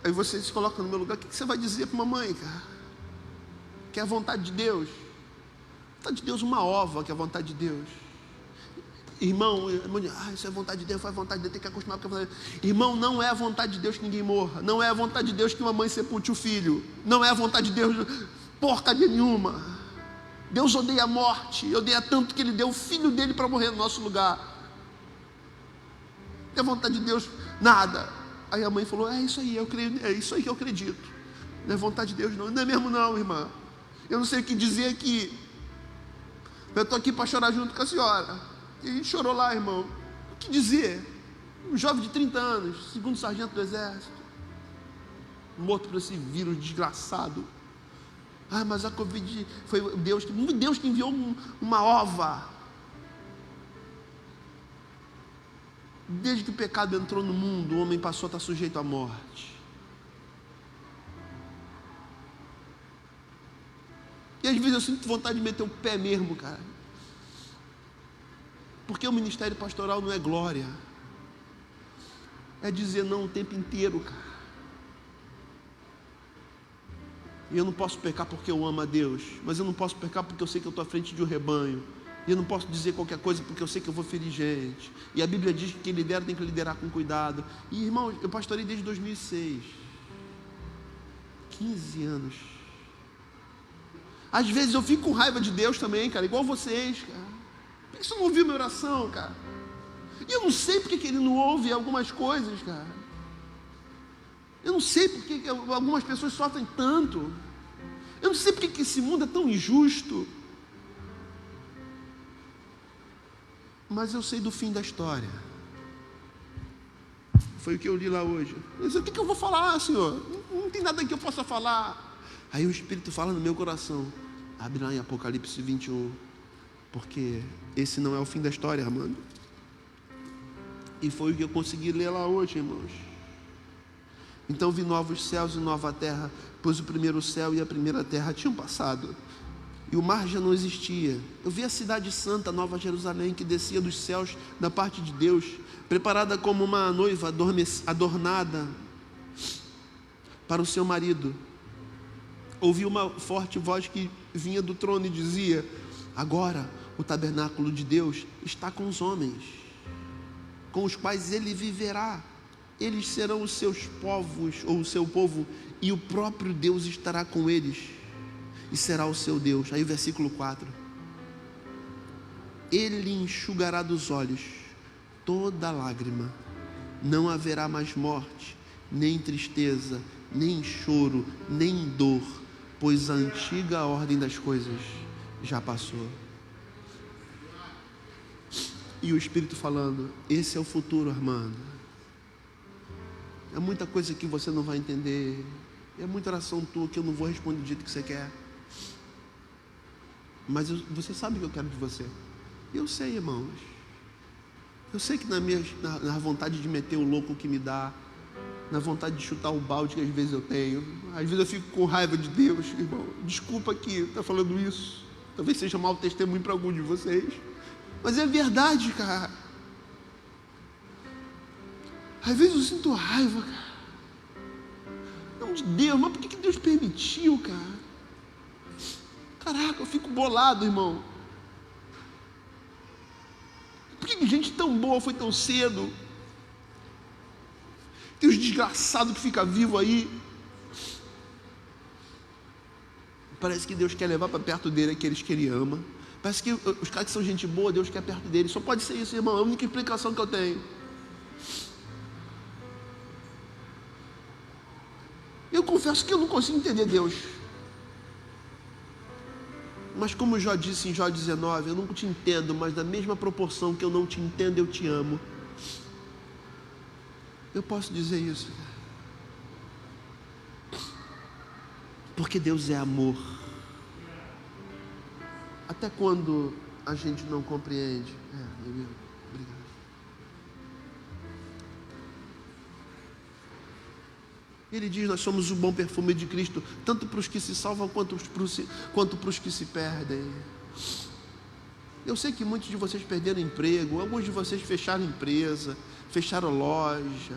Aí você se coloca no meu lugar, o que você vai dizer para uma mãe, cara? Que é a vontade de Deus. A vontade de Deus, uma ova, que é a vontade de Deus. Irmão, isso é a vontade de Deus, foi a vontade de Deus, tem que acostumar com a vontade de Deus. Irmão, não é a vontade de Deus que ninguém morra. Não é a vontade de Deus que uma mãe sepulte o filho. Não é a vontade de Deus, porcaria nenhuma. Deus odeia a morte, odeia tanto que Ele deu o filho dele para morrer no nosso lugar. Não é a vontade de Deus, nada. Aí a mãe falou, é isso aí, eu creio, é isso aí que eu acredito. Não é vontade de Deus não, não é mesmo não, irmã. Eu não sei o que dizer aqui. Eu estou aqui para chorar junto com a senhora. E a gente chorou lá, irmão. O que dizer? Um jovem de 30 anos, segundo sargento do exército, morto por esse vírus desgraçado. Mas a Covid foi Deus que enviou uma ova. Desde que o pecado entrou no mundo, o homem passou a estar sujeito à morte. E às vezes eu sinto vontade de meter o pé mesmo, cara. Porque o ministério pastoral não é glória. É dizer não o tempo inteiro, cara. E eu não posso pecar porque eu amo a Deus. Mas eu não posso pecar porque eu sei que eu estou à frente de um rebanho. E eu não posso dizer qualquer coisa porque eu sei que eu vou ferir gente. E a Bíblia diz que quem lidera tem que liderar com cuidado. E irmão, eu pastorei desde 2006. 15 anos. Às vezes eu fico com raiva de Deus também, cara, igual vocês, cara. Por que você não ouviu minha oração, cara? E eu não sei porque que Ele não ouve algumas coisas, cara. Eu não sei porque que algumas pessoas sofrem tanto. Eu não sei porque que esse mundo é tão injusto. Mas eu sei do fim da história. Foi o que eu li lá hoje. Eu disse, o que eu vou falar, Senhor? Não tem nada que eu possa falar. Aí o Espírito fala no meu coração. Abre lá em Apocalipse 21. Porque esse não é o fim da história, Armando. E foi o que eu consegui ler lá hoje, irmãos. Então vi novos céus e nova terra, pois o primeiro céu e a primeira terra tinham passado, e o mar já não existia. Eu vi a cidade santa, Nova Jerusalém, que descia dos céus da parte de Deus, preparada como uma noiva adornada para o seu marido. Ouvi uma forte voz que vinha do trono e dizia: agora o tabernáculo de Deus está com os homens, com os quais ele viverá. Eles serão os seus povos, ou o seu povo, e o próprio Deus estará com eles e será o seu Deus. Aí o versículo 4: ele enxugará dos olhos toda lágrima, não haverá mais morte, nem tristeza, nem choro, nem dor, pois a antiga ordem das coisas já passou. E o Espírito falando: esse é o futuro, Armando. É muita coisa que você não vai entender, é muita oração tua que eu não vou responder do jeito que você quer, mas você sabe o que eu quero de você. Eu sei, irmãos. Eu sei que na vontade de meter o louco que me dá, na vontade de chutar o balde que às vezes eu tenho, às vezes eu fico com raiva de Deus, irmão. Desculpa que está falando isso, talvez seja mau testemunho para algum de vocês, mas é verdade, cara. Às vezes eu sinto raiva, cara. Não de Deus, mas por que Deus permitiu, cara? Caraca, eu fico bolado, irmão. Por que gente tão boa foi tão cedo? Tem os desgraçados que ficam vivos aí. Parece que Deus quer levar para perto dele aqueles que ele ama. Parece que os caras que são gente boa, Deus quer perto dele. Só pode ser isso, irmão. É a única explicação que eu tenho. Eu confesso que eu não consigo entender Deus. Mas como Jó disse em Jó 19, eu não te entendo, mas da mesma proporção que eu não te entendo, eu te amo. Eu posso dizer isso, porque Deus é amor. Até quando a gente não compreende. Obrigado. Ele diz: nós somos o bom perfume de Cristo, tanto para os que se salvam quanto para os que se perdem. Eu sei que muitos de vocês perderam emprego, alguns de vocês fecharam empresa, fecharam loja,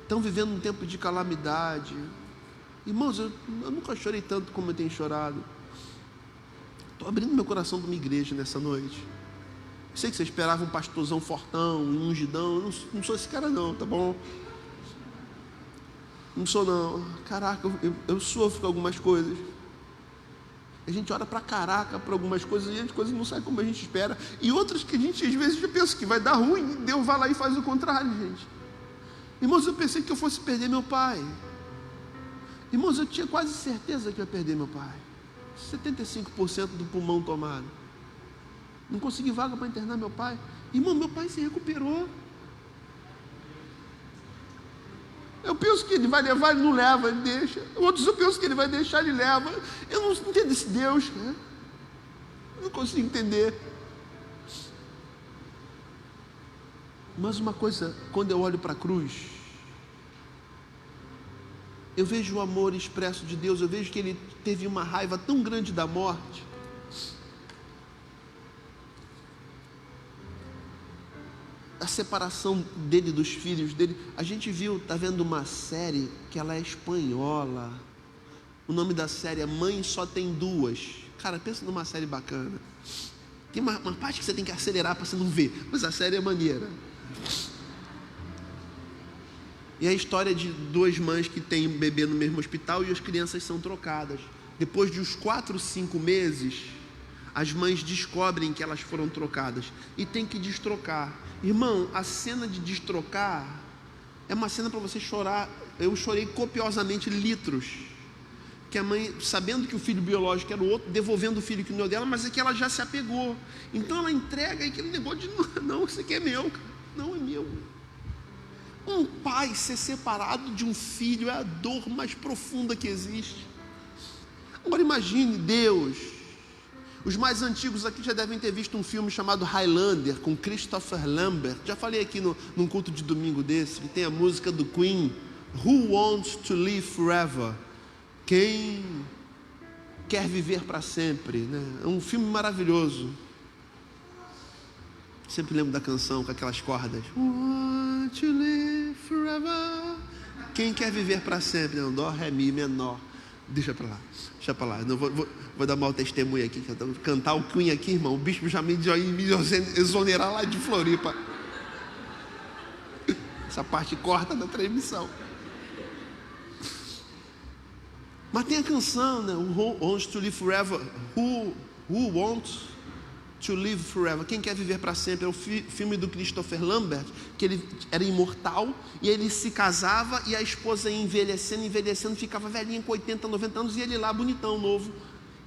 estão vivendo um tempo de calamidade. Irmãos, eu nunca chorei tanto como eu tenho chorado. Estou abrindo meu coração para uma igreja nessa noite. Eu sei que você esperava um pastorzão fortão, um ungidão. Eu não sou esse cara não, tá bom? Não sou não. Caraca, eu sofro com algumas coisas. A gente ora pra caraca para algumas coisas e as coisas não saem como a gente espera. E outras que a gente às vezes já pensa que vai dar ruim, e Deus vai lá e faz o contrário, gente. Irmãos, eu pensei que eu fosse perder meu pai. Irmãos, eu tinha quase certeza que eu ia perder meu pai. 75% do pulmão tomado. Não consegui vaga para internar meu pai. Irmão, meu pai se recuperou. Eu penso que ele vai levar, ele não leva, ele deixa. Outros eu penso que ele vai deixar, ele leva. Eu não entendo esse Deus, né? Eu não consigo entender. Mas uma coisa, quando eu olho para a cruz, eu vejo o amor expresso de Deus, eu vejo que ele teve uma raiva tão grande da morte. A separação dele dos filhos dele. A gente viu, está vendo uma série que ela é espanhola. O nome da série é Mãe Só Tem Duas. Cara, pensa numa série bacana. Tem uma parte que você tem que acelerar para você não ver, mas a série é maneira. E é a história de duas mães que têm um bebê no mesmo hospital e as crianças são trocadas. Depois de uns 4, 5 meses, as mães descobrem que elas foram trocadas e tem que destrocar. Irmão, a cena de destrocar é uma cena para você chorar. Eu chorei copiosamente litros. Que a mãe, sabendo que o filho biológico era o outro, devolvendo o filho que não é dela, mas é que ela já se apegou. Então ela entrega aquele negócio de não, isso aqui é meu, cara. Não é meu. Um pai ser separado de um filho é a dor mais profunda que existe. Agora imagine Deus. Os mais antigos aqui já devem ter visto um filme chamado Highlander, com Christopher Lambert. Já falei aqui num culto de domingo desse, que tem a música do Queen, Who wants to live forever? Quem quer viver para sempre, né? É um filme maravilhoso. Sempre lembro da canção com aquelas cordas. Want to live forever? Quem quer viver para sempre? Não, dó, ré, mi, menor. Deixa para lá. Não vou dar mau testemunho aqui. Cantar o Queen aqui, irmão. O bispo já me exonerar lá de Floripa. Essa parte corta da transmissão. Mas tem a canção, né? Who wants to live forever? Who wants to live forever? Quem quer viver para sempre? É o filme do Christopher Lambert, que ele era imortal, e ele se casava, e a esposa ia envelhecendo, ficava velhinha com 80, 90 anos, e ele lá bonitão, novo.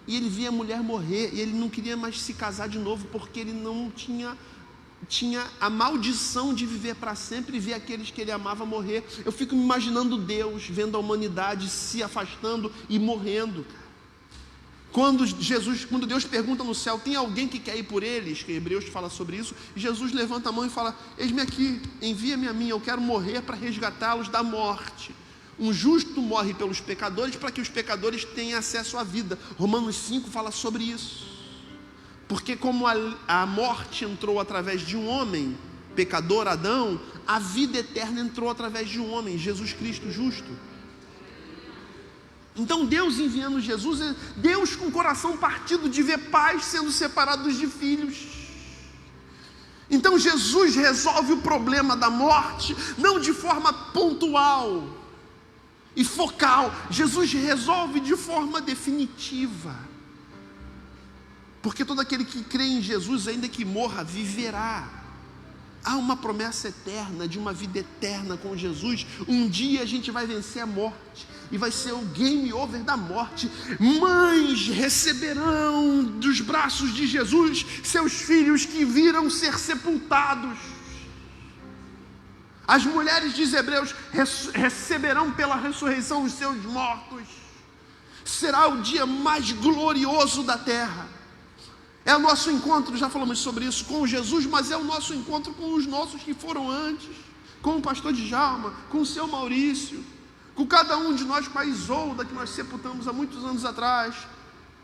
E ele via a mulher morrer, e ele não queria mais se casar de novo, porque ele não tinha a maldição de viver para sempre e ver aqueles que ele amava morrer. Eu fico me imaginando Deus vendo a humanidade se afastando e morrendo. Quando Deus pergunta no céu, tem alguém que quer ir por eles? Que Hebreus fala sobre isso. Jesus levanta a mão e fala, eis-me aqui, envia-me a mim, eu quero morrer para resgatá-los da morte. Um justo morre pelos pecadores para que os pecadores tenham acesso à vida. Romanos 5 fala sobre isso. Porque como a morte entrou através de um homem, pecador, Adão, a vida eterna entrou através de um homem, Jesus Cristo justo. Então Deus enviando Jesus, Deus com o coração partido de ver pais sendo separados de filhos. Então Jesus resolve o problema da morte, não de forma pontual e focal, Jesus resolve de forma definitiva. Porque todo aquele que crê em Jesus, ainda que morra, viverá. Há uma promessa eterna, de uma vida eterna com Jesus. Um dia a gente vai vencer a morte, e vai ser o game over da morte. Mães receberão dos braços de Jesus seus filhos que viram ser sepultados. As mulheres de Hebreus receberão pela ressurreição os seus mortos. Será o dia mais glorioso da terra. É o nosso encontro, já falamos sobre isso, com Jesus, mas é o nosso encontro com os nossos que foram antes, com o pastor Djalma, com o seu Maurício, com cada um de nós, com a Isolda, que nós sepultamos há muitos anos atrás,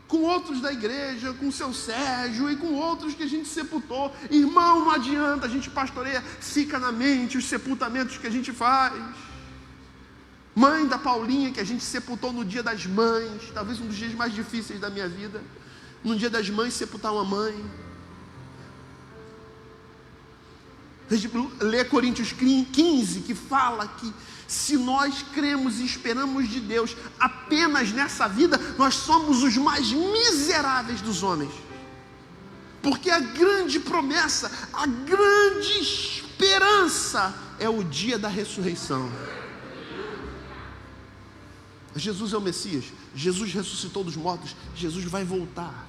com outros da igreja, com o seu Sérgio e com outros que a gente sepultou. Irmão, não adianta, a gente pastoreia, fica na mente os sepultamentos que a gente faz. Mãe da Paulinha, que a gente sepultou no dia das mães, talvez um dos dias mais difíceis da minha vida. No dia das mães, sepultar uma mãe. A gente lê Coríntios 15, que fala que se nós cremos e esperamos de Deus apenas nessa vida, nós somos os mais miseráveis dos homens. Porque a grande promessa, a grande esperança é o dia da ressurreição. Jesus é o Messias, Jesus ressuscitou dos mortos, Jesus vai voltar.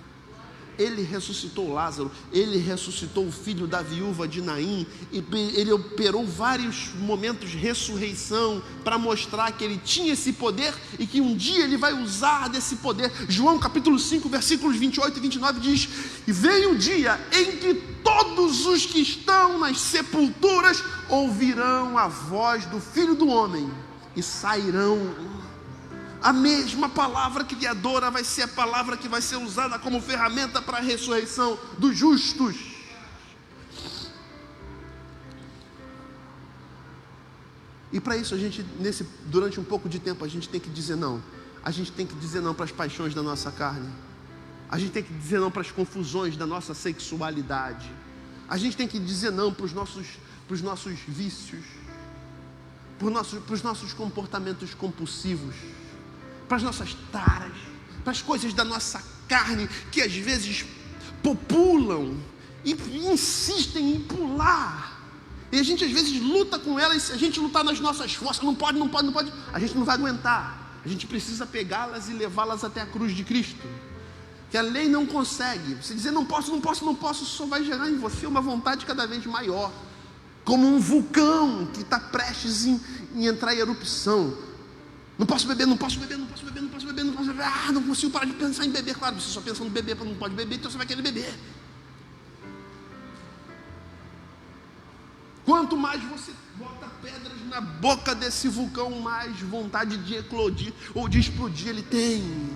Ele ressuscitou Lázaro, ele ressuscitou o filho da viúva de Naim, e ele operou vários momentos de ressurreição para mostrar que ele tinha esse poder e que um dia ele vai usar desse poder. João capítulo 5, versículos 28 e 29 diz: e vem o dia em que todos os que estão nas sepulturas ouvirão a voz do Filho do Homem e sairão. A mesma palavra criadora vai ser a palavra que vai ser usada como ferramenta para a ressurreição dos justos. E para isso a gente, durante um pouco de tempo, a gente tem que dizer não. A gente tem que dizer não para as paixões da nossa carne. A gente tem que dizer não para as confusões da nossa sexualidade. A gente tem que dizer não para os nossos vícios, para os nossos comportamentos compulsivos, para as nossas taras, para as coisas da nossa carne que às vezes populam e insistem em pular. E a gente às vezes luta com elas. Se a gente lutar nas nossas forças, não pode, a gente não vai aguentar. A gente precisa pegá-las e levá-las até a cruz de Cristo, que a lei não consegue. Você dizer não posso, só vai gerar em você uma vontade cada vez maior, como um vulcão que está prestes em entrar em erupção. Não posso beber. Não consigo parar de pensar em beber. Claro, você só pensa no beber, não pode beber, então você vai querer beber. Quanto mais você bota pedras na boca desse vulcão, mais vontade de eclodir ou de explodir ele tem.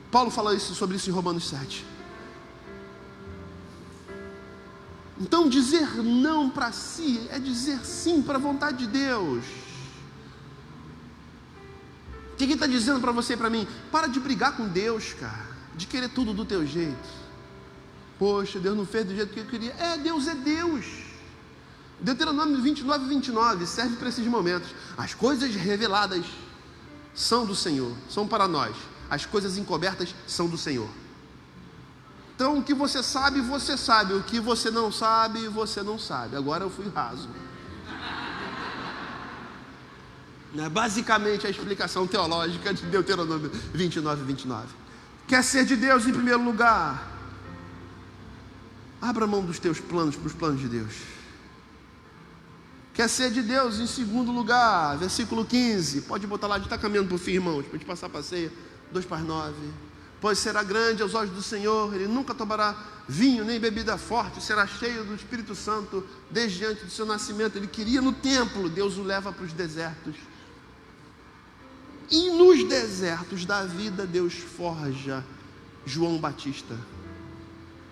Paulo fala sobre isso em Romanos 7. Então dizer não para si é dizer sim para a vontade de Deus. O que ele está dizendo para você e para mim? Para de brigar com Deus, cara, de querer tudo do teu jeito. Poxa, Deus não fez do jeito que eu queria. Deus é Deus. Deuteronômio 29 serve para esses momentos. As coisas reveladas são do Senhor, são para nós. As coisas encobertas são do Senhor. Então o que você sabe, você sabe. O que você não sabe, você não sabe. Agora eu fui raso. Basicamente a explicação teológica de Deuteronômio 29. Quer ser de Deus em primeiro lugar? Abra mão dos teus planos para os planos de Deus. Quer ser de Deus em segundo lugar? Versículo 15. Pode botar lá, a gente está caminhando por fim, irmãos, para a gente passar para a ceia. 2:9. Pois será grande aos olhos do Senhor, Ele nunca tomará vinho nem bebida forte, será cheio do Espírito Santo desde antes do seu nascimento. Ele queria no templo, Deus o leva para os desertos. E nos desertos da vida, Deus forja João Batista.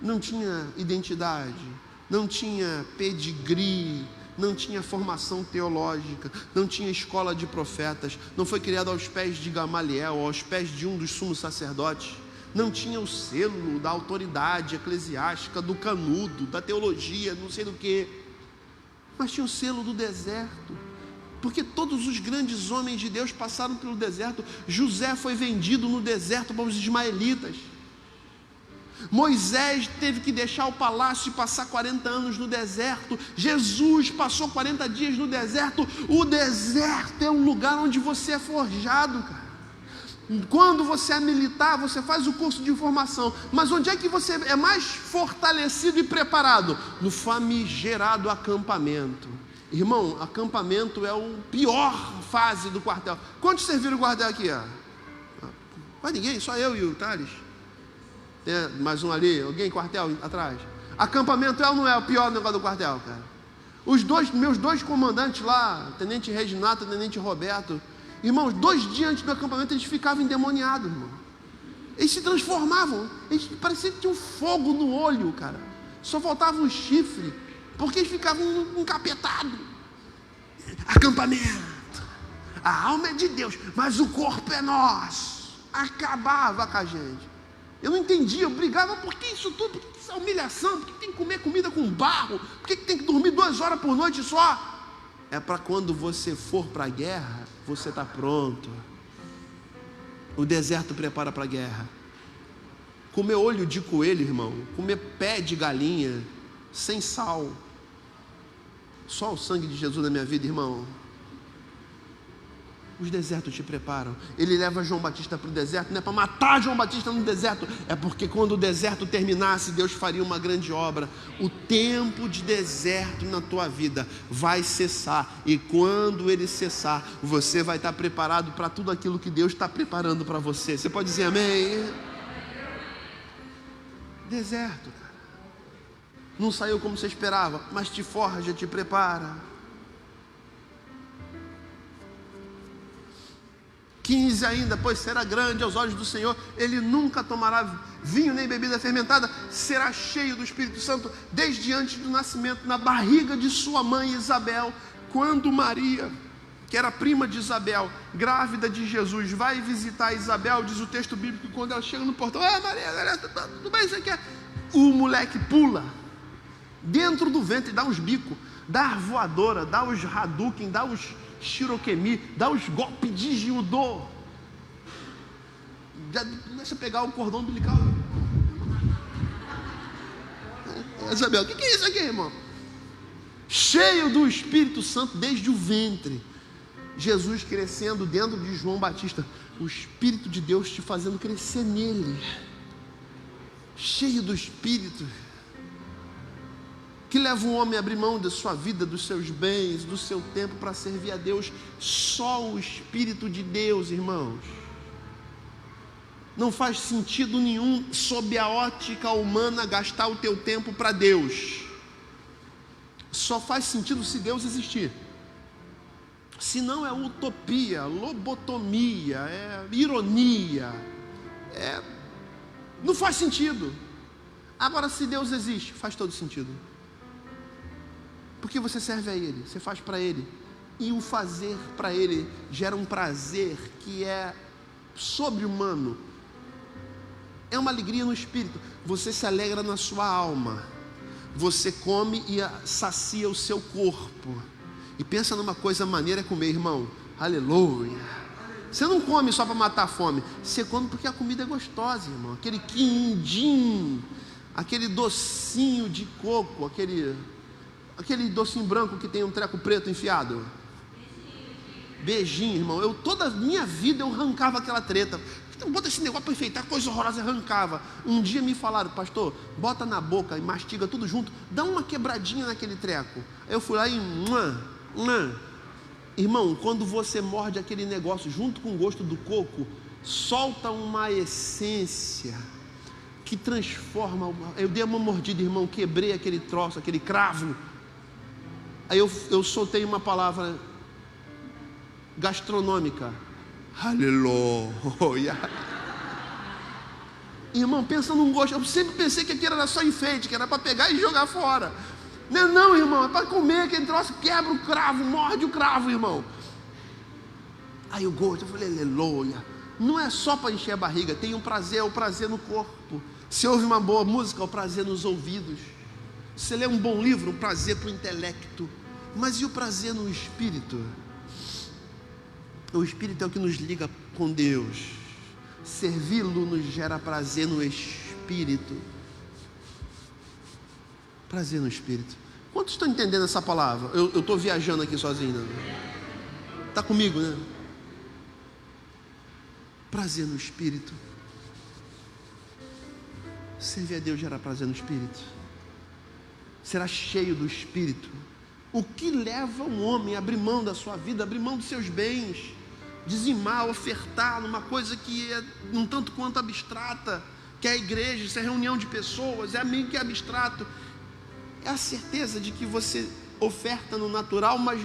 Não tinha identidade, não tinha pedigree, não tinha formação teológica, não tinha escola de profetas, não foi criado aos pés de Gamaliel, aos pés de um dos sumos sacerdotes, não tinha o selo da autoridade eclesiástica, do canudo, da teologia, não sei do que, mas tinha o selo do deserto, porque todos os grandes homens de Deus passaram pelo deserto. José foi vendido no deserto para os ismaelitas. Moisés teve que deixar o palácio e passar 40 anos no deserto. Jesus passou 40 dias no deserto. O deserto é um lugar onde você é forjado, cara. Quando você é militar, você faz o curso de formação. Mas onde é que você é mais fortalecido e preparado? No famigerado acampamento. Irmão, acampamento é a pior fase do quartel. Quantos serviram o quartel aqui? Mas ninguém, só eu e o Thales. Tem mais um ali, alguém quartel atrás. Acampamento é ou não é o pior negócio do quartel, cara? Meus dois comandantes lá, Tenente Reginato e Tenente Roberto, irmãos, 2 dias antes do acampamento eles ficavam endemoniados, irmão. Eles se transformavam, eles parecia que tinham fogo no olho, cara. Só faltava um chifre, porque eles ficavam encapetados. Acampamento, a alma é de Deus, mas o corpo é nosso. Acabava com a gente. Eu não entendia, eu brigava, por que isso tudo? Por que essa humilhação? Por que tem que comer comida com barro? Por que tem que dormir 2 horas por noite só? É para quando você for para a guerra, você está pronto. O deserto prepara para a guerra. Comer olho de coelho, irmão, comer pé de galinha, sem sal. Só o sangue de Jesus na minha vida, irmão. Os desertos te preparam. Ele leva João Batista para o deserto, não é para matar João Batista no deserto, é porque quando o deserto terminasse, Deus faria uma grande obra. O tempo de deserto na tua vida vai cessar, e quando ele cessar, você vai estar preparado para tudo aquilo que Deus está preparando para você. Você pode dizer amém? Deserto, cara, não saiu como você esperava, mas te forja, te prepara. 15 ainda, pois será grande aos olhos do Senhor, Ele nunca tomará vinho nem bebida fermentada, será cheio do Espírito Santo desde antes do nascimento, na barriga de sua mãe Isabel. Quando Maria, que era prima de Isabel, grávida de Jesus, vai visitar Isabel, diz o texto bíblico, quando ela chega no portão, Maria, tudo bem, você quer? O moleque pula dentro do ventre, dá uns bicos, dá voadora, dá os Hadouken, dá os Shirokemi, dá os golpes de judô. Já deixa eu pegar o cordão umbilical. Isabel, o que é isso aqui, irmão? Cheio do Espírito Santo desde o ventre. Jesus crescendo dentro de João Batista, o Espírito de Deus te fazendo crescer nele. Cheio do Espírito, que leva um homem a abrir mão da sua vida, dos seus bens, do seu tempo para servir a Deus. Só o Espírito de Deus, irmãos. Não faz sentido nenhum, sob a ótica humana, gastar o teu tempo para Deus. só faz sentido se Deus existir. Se não, é utopia, lobotomia, é ironia, não faz sentido. Agora, se Deus existe, faz todo sentido. Porque você serve a Ele, você faz para Ele, e o fazer para Ele gera um prazer que é sobre-humano, é uma alegria no espírito. Você se alegra na sua alma, você come e sacia o seu corpo. E pensa numa coisa maneira é comer, irmão. Aleluia. Você não come só para matar a fome, você come porque a comida é gostosa, irmão. Aquele quindim, aquele docinho de coco, aquele docinho branco que tem um treco preto enfiado. Beijinho, irmão. Toda a minha vida eu arrancava aquela treta. Então, bota esse negócio para enfeitar, coisa horrorosa, arrancava. Um dia me falaram: pastor, bota na boca e mastiga tudo junto, dá uma quebradinha naquele treco. Aí eu fui lá e irmão, quando você morde aquele negócio junto com o gosto do coco, solta uma essência que transforma. Eu dei uma mordida, irmão, quebrei aquele troço, aquele cravo. Aí eu soltei uma palavra gastronômica. Aleluia. Irmão, pensa num gosto. Eu sempre pensei que aquilo era só enfeite, que era para pegar e jogar fora. Não, irmão, é para comer aquele troço, quebra o cravo, morde o cravo, irmão. Aí o gosto, eu falei, aleluia. Não é só para encher a barriga, tem um prazer, é o prazer no corpo. Se ouve uma boa música, é o prazer nos ouvidos. Se lê um bom livro, o prazer para o intelecto. Mas e o prazer no espírito? O espírito é o que nos liga com Deus. Servi-lo nos gera prazer no espírito. Prazer no espírito. Quantos estão entendendo essa palavra? Eu estou viajando aqui sozinho, né? Está comigo, né? Prazer no espírito. Servir a Deus gera prazer no espírito. Será cheio do espírito. O que leva um homem a abrir mão da sua vida, abrir mão dos seus bens, dizimar, ofertar numa coisa que é um tanto quanto abstrata, que é a igreja, isso é reunião de pessoas, é meio que abstrato. É a certeza de que você oferta no natural, mas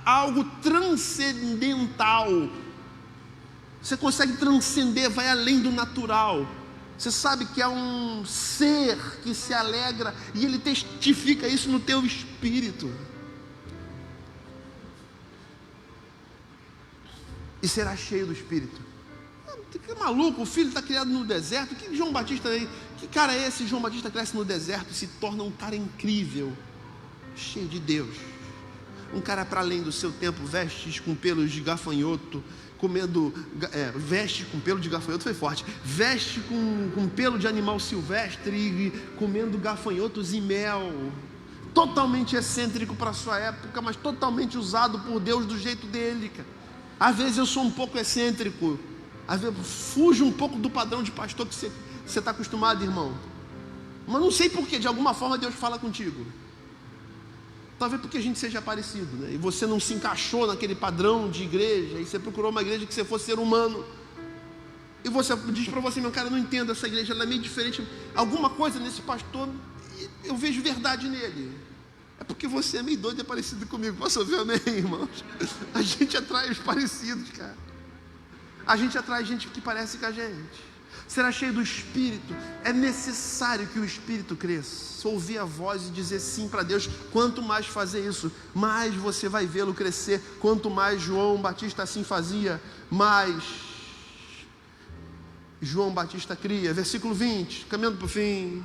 algo transcendental. Você consegue transcender, vai além do natural. Você sabe que é um ser que se alegra e ele testifica isso no teu espírito. E será cheio do espírito. Que maluco, o filho está criado no deserto. Que João Batista aí? Que cara é esse? João Batista cresce no deserto e se torna um cara incrível, cheio de Deus. Um cara para além do seu tempo, vestes com pelos de gafanhoto, comendo, veste com pelo de gafanhoto foi forte, veste com pelo de animal silvestre e comendo gafanhotos e mel. Totalmente excêntrico para a sua época, mas totalmente usado por Deus do jeito dele, cara. Às vezes eu sou um pouco excêntrico, às vezes fujo um pouco do padrão de pastor que você está acostumado, irmão. Mas não sei porquê, de alguma forma Deus fala contigo. Talvez porque a gente seja parecido, né? E você não se encaixou naquele padrão de igreja, e você procurou uma igreja que você fosse ser humano. E você diz para você, meu cara, eu não entendo essa igreja, ela é meio diferente. Alguma coisa nesse pastor, eu vejo verdade nele. É porque você é meio doido e é parecido comigo. Posso ouvir amém, irmãos? A gente atrai os parecidos, cara. A gente atrai gente que parece com a gente. Será cheio do Espírito. É necessário que o Espírito cresça. Ouvir a voz e dizer sim para Deus. Quanto mais fazer isso, mais você vai vê-lo crescer. Quanto mais João Batista assim fazia, mais João Batista cria. Versículo 20, caminhando para o fim.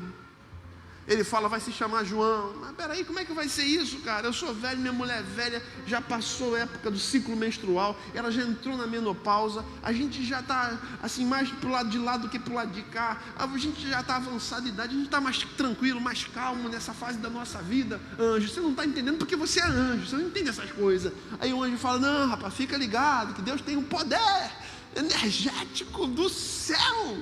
Ele fala, vai se chamar João. Mas peraí, como é que vai ser isso, cara? Eu sou velho, minha mulher é velha, já passou a época do ciclo menstrual, ela já entrou na menopausa, a gente já está assim, mais pro lado de lá do que pro lado de cá, a gente já está avançada de idade, a gente está mais tranquilo, mais calmo nessa fase da nossa vida. Anjo, você não está entendendo porque você é anjo, você não entende essas coisas. Aí o anjo fala, não, rapaz, fica ligado, que Deus tem um poder energético do céu.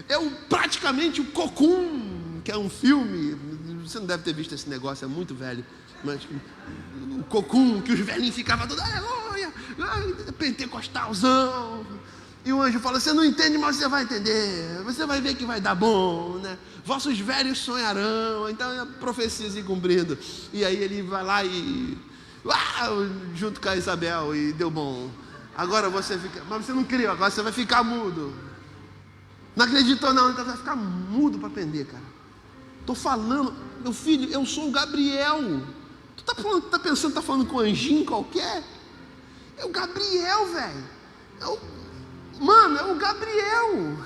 É praticamente o Cocum, que é um filme, você não deve ter visto esse negócio, é muito velho, mas o Cocum, que os velhinhos ficavam todos, aleluia, pentecostalzão, E o anjo fala: você não entende, mas você vai entender. Você vai ver que vai dar bom, né? Vossos velhos sonharão. Então é a profecia se cumprindo. E aí ele vai lá e junto com a Isabel, e deu bom. Agora você fica, mas você não criou, agora você vai ficar mudo. Não acreditou não, então vai ficar mudo para aprender, cara. Estou falando, meu filho, eu sou o Gabriel. Tu tá pensando que tá falando com um anjinho qualquer? É o Gabriel, velho. Mano, é o Gabriel.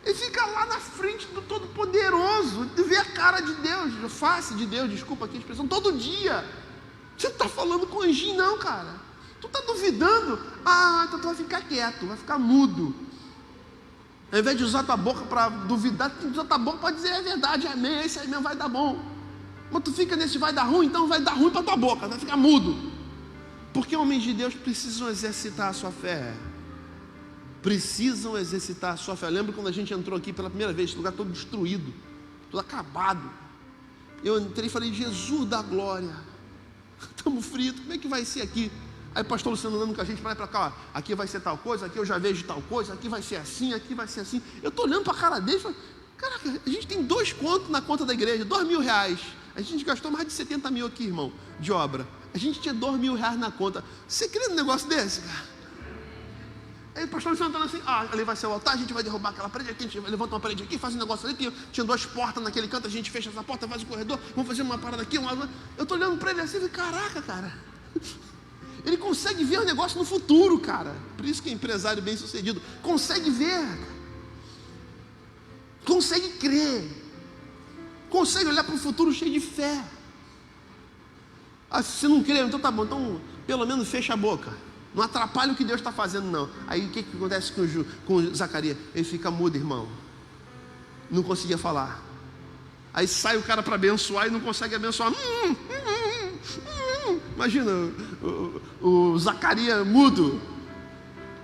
Ele fica lá na frente do Todo-Poderoso, vê a cara de Deus, a face de Deus, desculpa aqui a expressão, todo dia. Você não está falando com anjinho não, cara. Tu está duvidando? Então tu vai ficar quieto, vai ficar mudo. Ao invés de usar tua boca para duvidar, tu usa tua boca para dizer a verdade, amém, esse aí mesmo vai dar bom. Mas tu fica nesse vai dar ruim, então vai dar ruim para tua boca, vai ficar mudo. Porque homens de Deus precisam exercitar a sua fé. Precisam exercitar a sua fé. Eu lembro quando a gente entrou aqui pela primeira vez, esse lugar todo destruído, todo acabado. Eu entrei e falei: Jesus da glória, estamos fritos, como é que vai ser aqui? Aí o pastor Luciano andando com a gente para lá e para cá, ó, aqui vai ser tal coisa, aqui eu já vejo tal coisa, aqui vai ser assim, aqui vai ser assim. Eu estou olhando para a cara dele e falei: caraca, a gente tem 2 contos na conta da igreja, R$2.000. A gente gastou mais de 70 mil aqui, irmão, de obra. A gente tinha R$2.000 na conta. Você crê num negócio desse, cara? Aí o pastor Luciano andando assim: ali vai ser o altar, a gente vai derrubar aquela parede aqui, a gente levanta uma parede aqui, faz um negócio ali, tinha 2 portas naquele canto, a gente fecha essa porta, faz o corredor, vamos fazer uma parada aqui, eu estou olhando para ele assim e falei: caraca, cara. Ele consegue ver o negócio no futuro, cara. Por isso que é empresário bem sucedido. Consegue ver. Consegue crer. Consegue olhar para o futuro cheio de fé. Se você não crê, então tá bom. Então pelo menos fecha a boca. Não atrapalha o que Deus está fazendo não. Aí o que acontece com Zacarias? Ele fica mudo, irmão. Não conseguia falar. Aí sai o cara para abençoar e não consegue abençoar. Imagina o Zacarias mudo,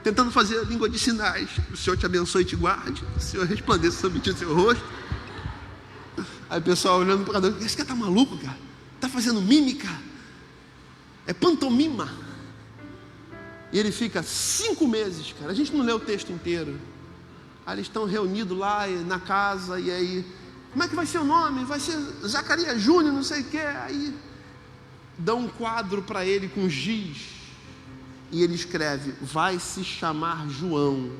tentando fazer a língua de sinais. O Senhor te abençoe e te guarde. O Senhor resplandeça sobre ti o seu rosto. Aí o pessoal olhando para cada um: esse cara tá maluco, cara? Tá fazendo mímica? É pantomima. E ele fica 5 meses, cara. A gente não lê o texto inteiro. Aí eles estão reunidos lá na casa. E aí, como é que vai ser o nome? Vai ser Zacarias Júnior, não sei o que. Aí dá um quadro para ele com giz, e ele escreve: vai se chamar João.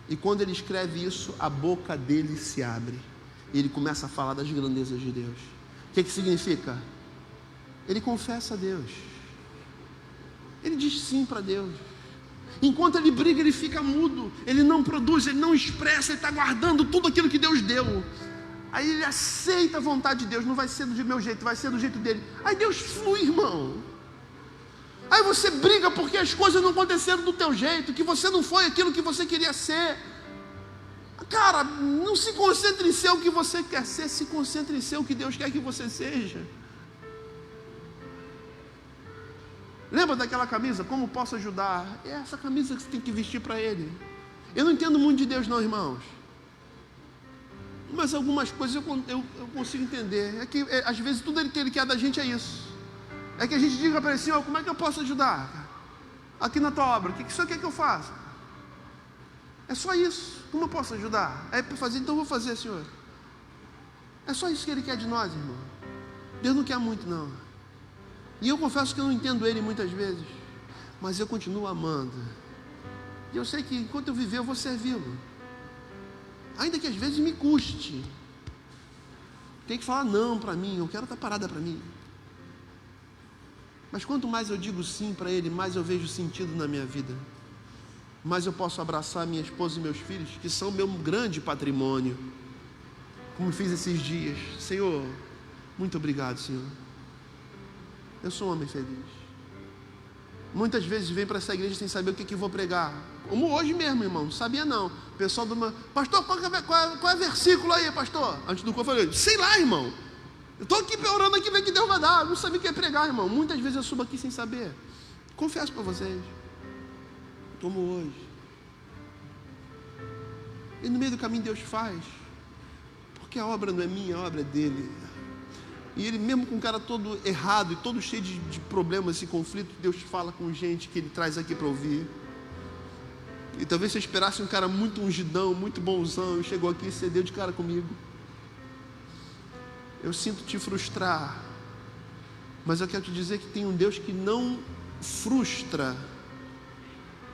E quando ele escreve isso, a boca dele se abre, e ele começa a falar das grandezas de Deus. O que significa? Ele confessa a Deus, ele diz sim para Deus. Enquanto ele briga, ele fica mudo, ele não produz, ele não expressa, ele está guardando tudo aquilo que Deus deu. Aí ele aceita a vontade de Deus, não vai ser do meu jeito, vai ser do jeito dele. Aí Deus flui, irmão. Aí você briga porque as coisas não aconteceram do teu jeito, que você não foi aquilo que você queria ser. Cara, não se concentre em ser o que você quer ser, se concentre em ser o que Deus quer que você seja. Lembra daquela camisa? Como posso ajudar? É essa camisa que você tem que vestir para Ele. Eu não entendo muito de Deus não, irmãos, mas algumas coisas eu consigo entender. É que às vezes tudo que Ele quer da gente é isso. É que a gente diga para Ele assim: como é que eu posso ajudar aqui na tua obra? O que o Senhor quer que eu faça? É só isso. Como eu posso ajudar? É para fazer, então eu vou fazer, Senhor. É só isso que Ele quer de nós, irmão. Deus não quer muito não. E eu confesso que eu não entendo Ele muitas vezes, mas eu continuo amando. E eu sei que enquanto eu viver eu vou servi-lo, ainda que às vezes me custe. Tem que falar não para mim, eu quero estar parada para mim. Mas quanto mais eu digo sim para Ele, mais eu vejo sentido na minha vida. Mais eu posso abraçar minha esposa e meus filhos, que são meu grande patrimônio. Como fiz esses dias. Senhor, muito obrigado, Senhor. Eu sou um homem feliz. Muitas vezes vem para essa igreja sem saber o que vou pregar. Como hoje mesmo, irmão, não sabia não. O pessoal do pastor, qual é o versículo aí, pastor? Antes do culto eu falei: sei lá, irmão. Eu estou aqui orando aqui, ver que Deus vai dar. Eu não sabia o que ia pregar, irmão. Muitas vezes eu subo aqui sem saber. Confesso para vocês. Como hoje. E no meio do caminho Deus faz. Porque a obra não é minha, a obra é dele. E ele mesmo com o cara todo errado e todo cheio de problemas e conflitos, Deus fala com gente que ele traz aqui para ouvir. E talvez você esperasse um cara muito ungidão, muito bonzão, e chegou aqui e você deu de cara comigo. Eu sinto te frustrar, mas eu quero te dizer que tem um Deus que não frustra,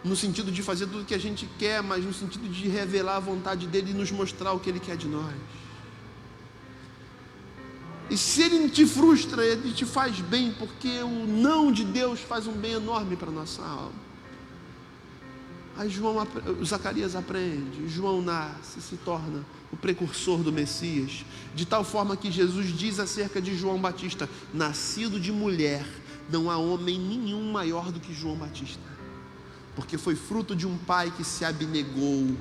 no sentido de fazer tudo o que a gente quer, mas no sentido de revelar a vontade dEle e nos mostrar o que Ele quer de nós. E se Ele te frustra, Ele te faz bem, porque o não de Deus faz um bem enorme para a nossa alma. Aí Zacarias aprende, João nasce, se torna o precursor do Messias, de tal forma que Jesus diz acerca de João Batista: nascido de mulher, não há homem nenhum maior do que João Batista, porque foi fruto de um pai que se abnegou,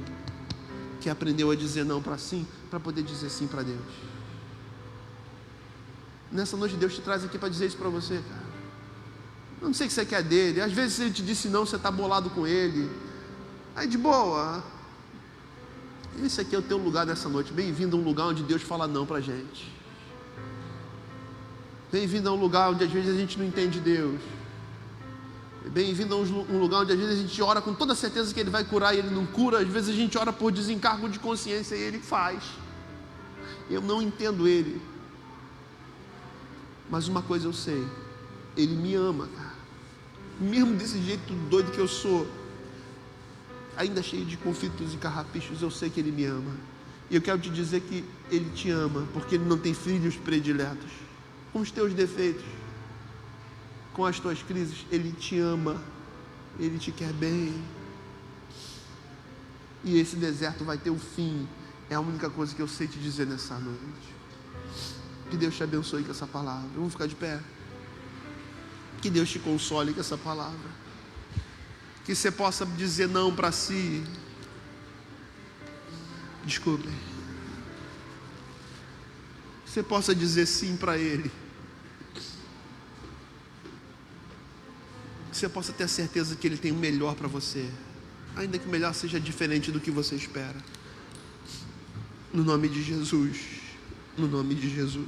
que aprendeu a dizer não para sim, para poder dizer sim para Deus. Nessa noite Deus te traz aqui para dizer isso para você, cara. Eu não sei o que você quer dele. Às vezes Ele te disse não, você está bolado com Ele. Aí de boa, esse aqui é o teu lugar nessa noite. Bem-vindo a um lugar onde Deus fala não para a gente. Bem-vindo a um lugar onde às vezes a gente não entende Deus. Bem-vindo a um lugar onde às vezes a gente ora com toda a certeza que Ele vai curar e Ele não cura. Às vezes a gente ora por desencargo de consciência e Ele faz. Eu não entendo Ele, mas uma coisa eu sei: Ele me ama, cara. Mesmo desse jeito doido que eu sou, ainda cheio de conflitos e carrapichos, eu sei que Ele me ama. E eu quero te dizer que Ele te ama, porque Ele não tem filhos prediletos. Com os teus defeitos, com as tuas crises, Ele te ama, Ele te quer bem. E esse deserto vai ter um fim. É a única coisa que eu sei te dizer nessa noite. Que Deus te abençoe com essa palavra. Vamos ficar de pé. Que Deus te console com essa palavra. Que você possa dizer não para si. Desculpe. Que você possa dizer sim para Ele. Que você possa ter a certeza que Ele tem o melhor para você, ainda que o melhor seja diferente do que você espera. No nome de Jesus. No nome de Jesus.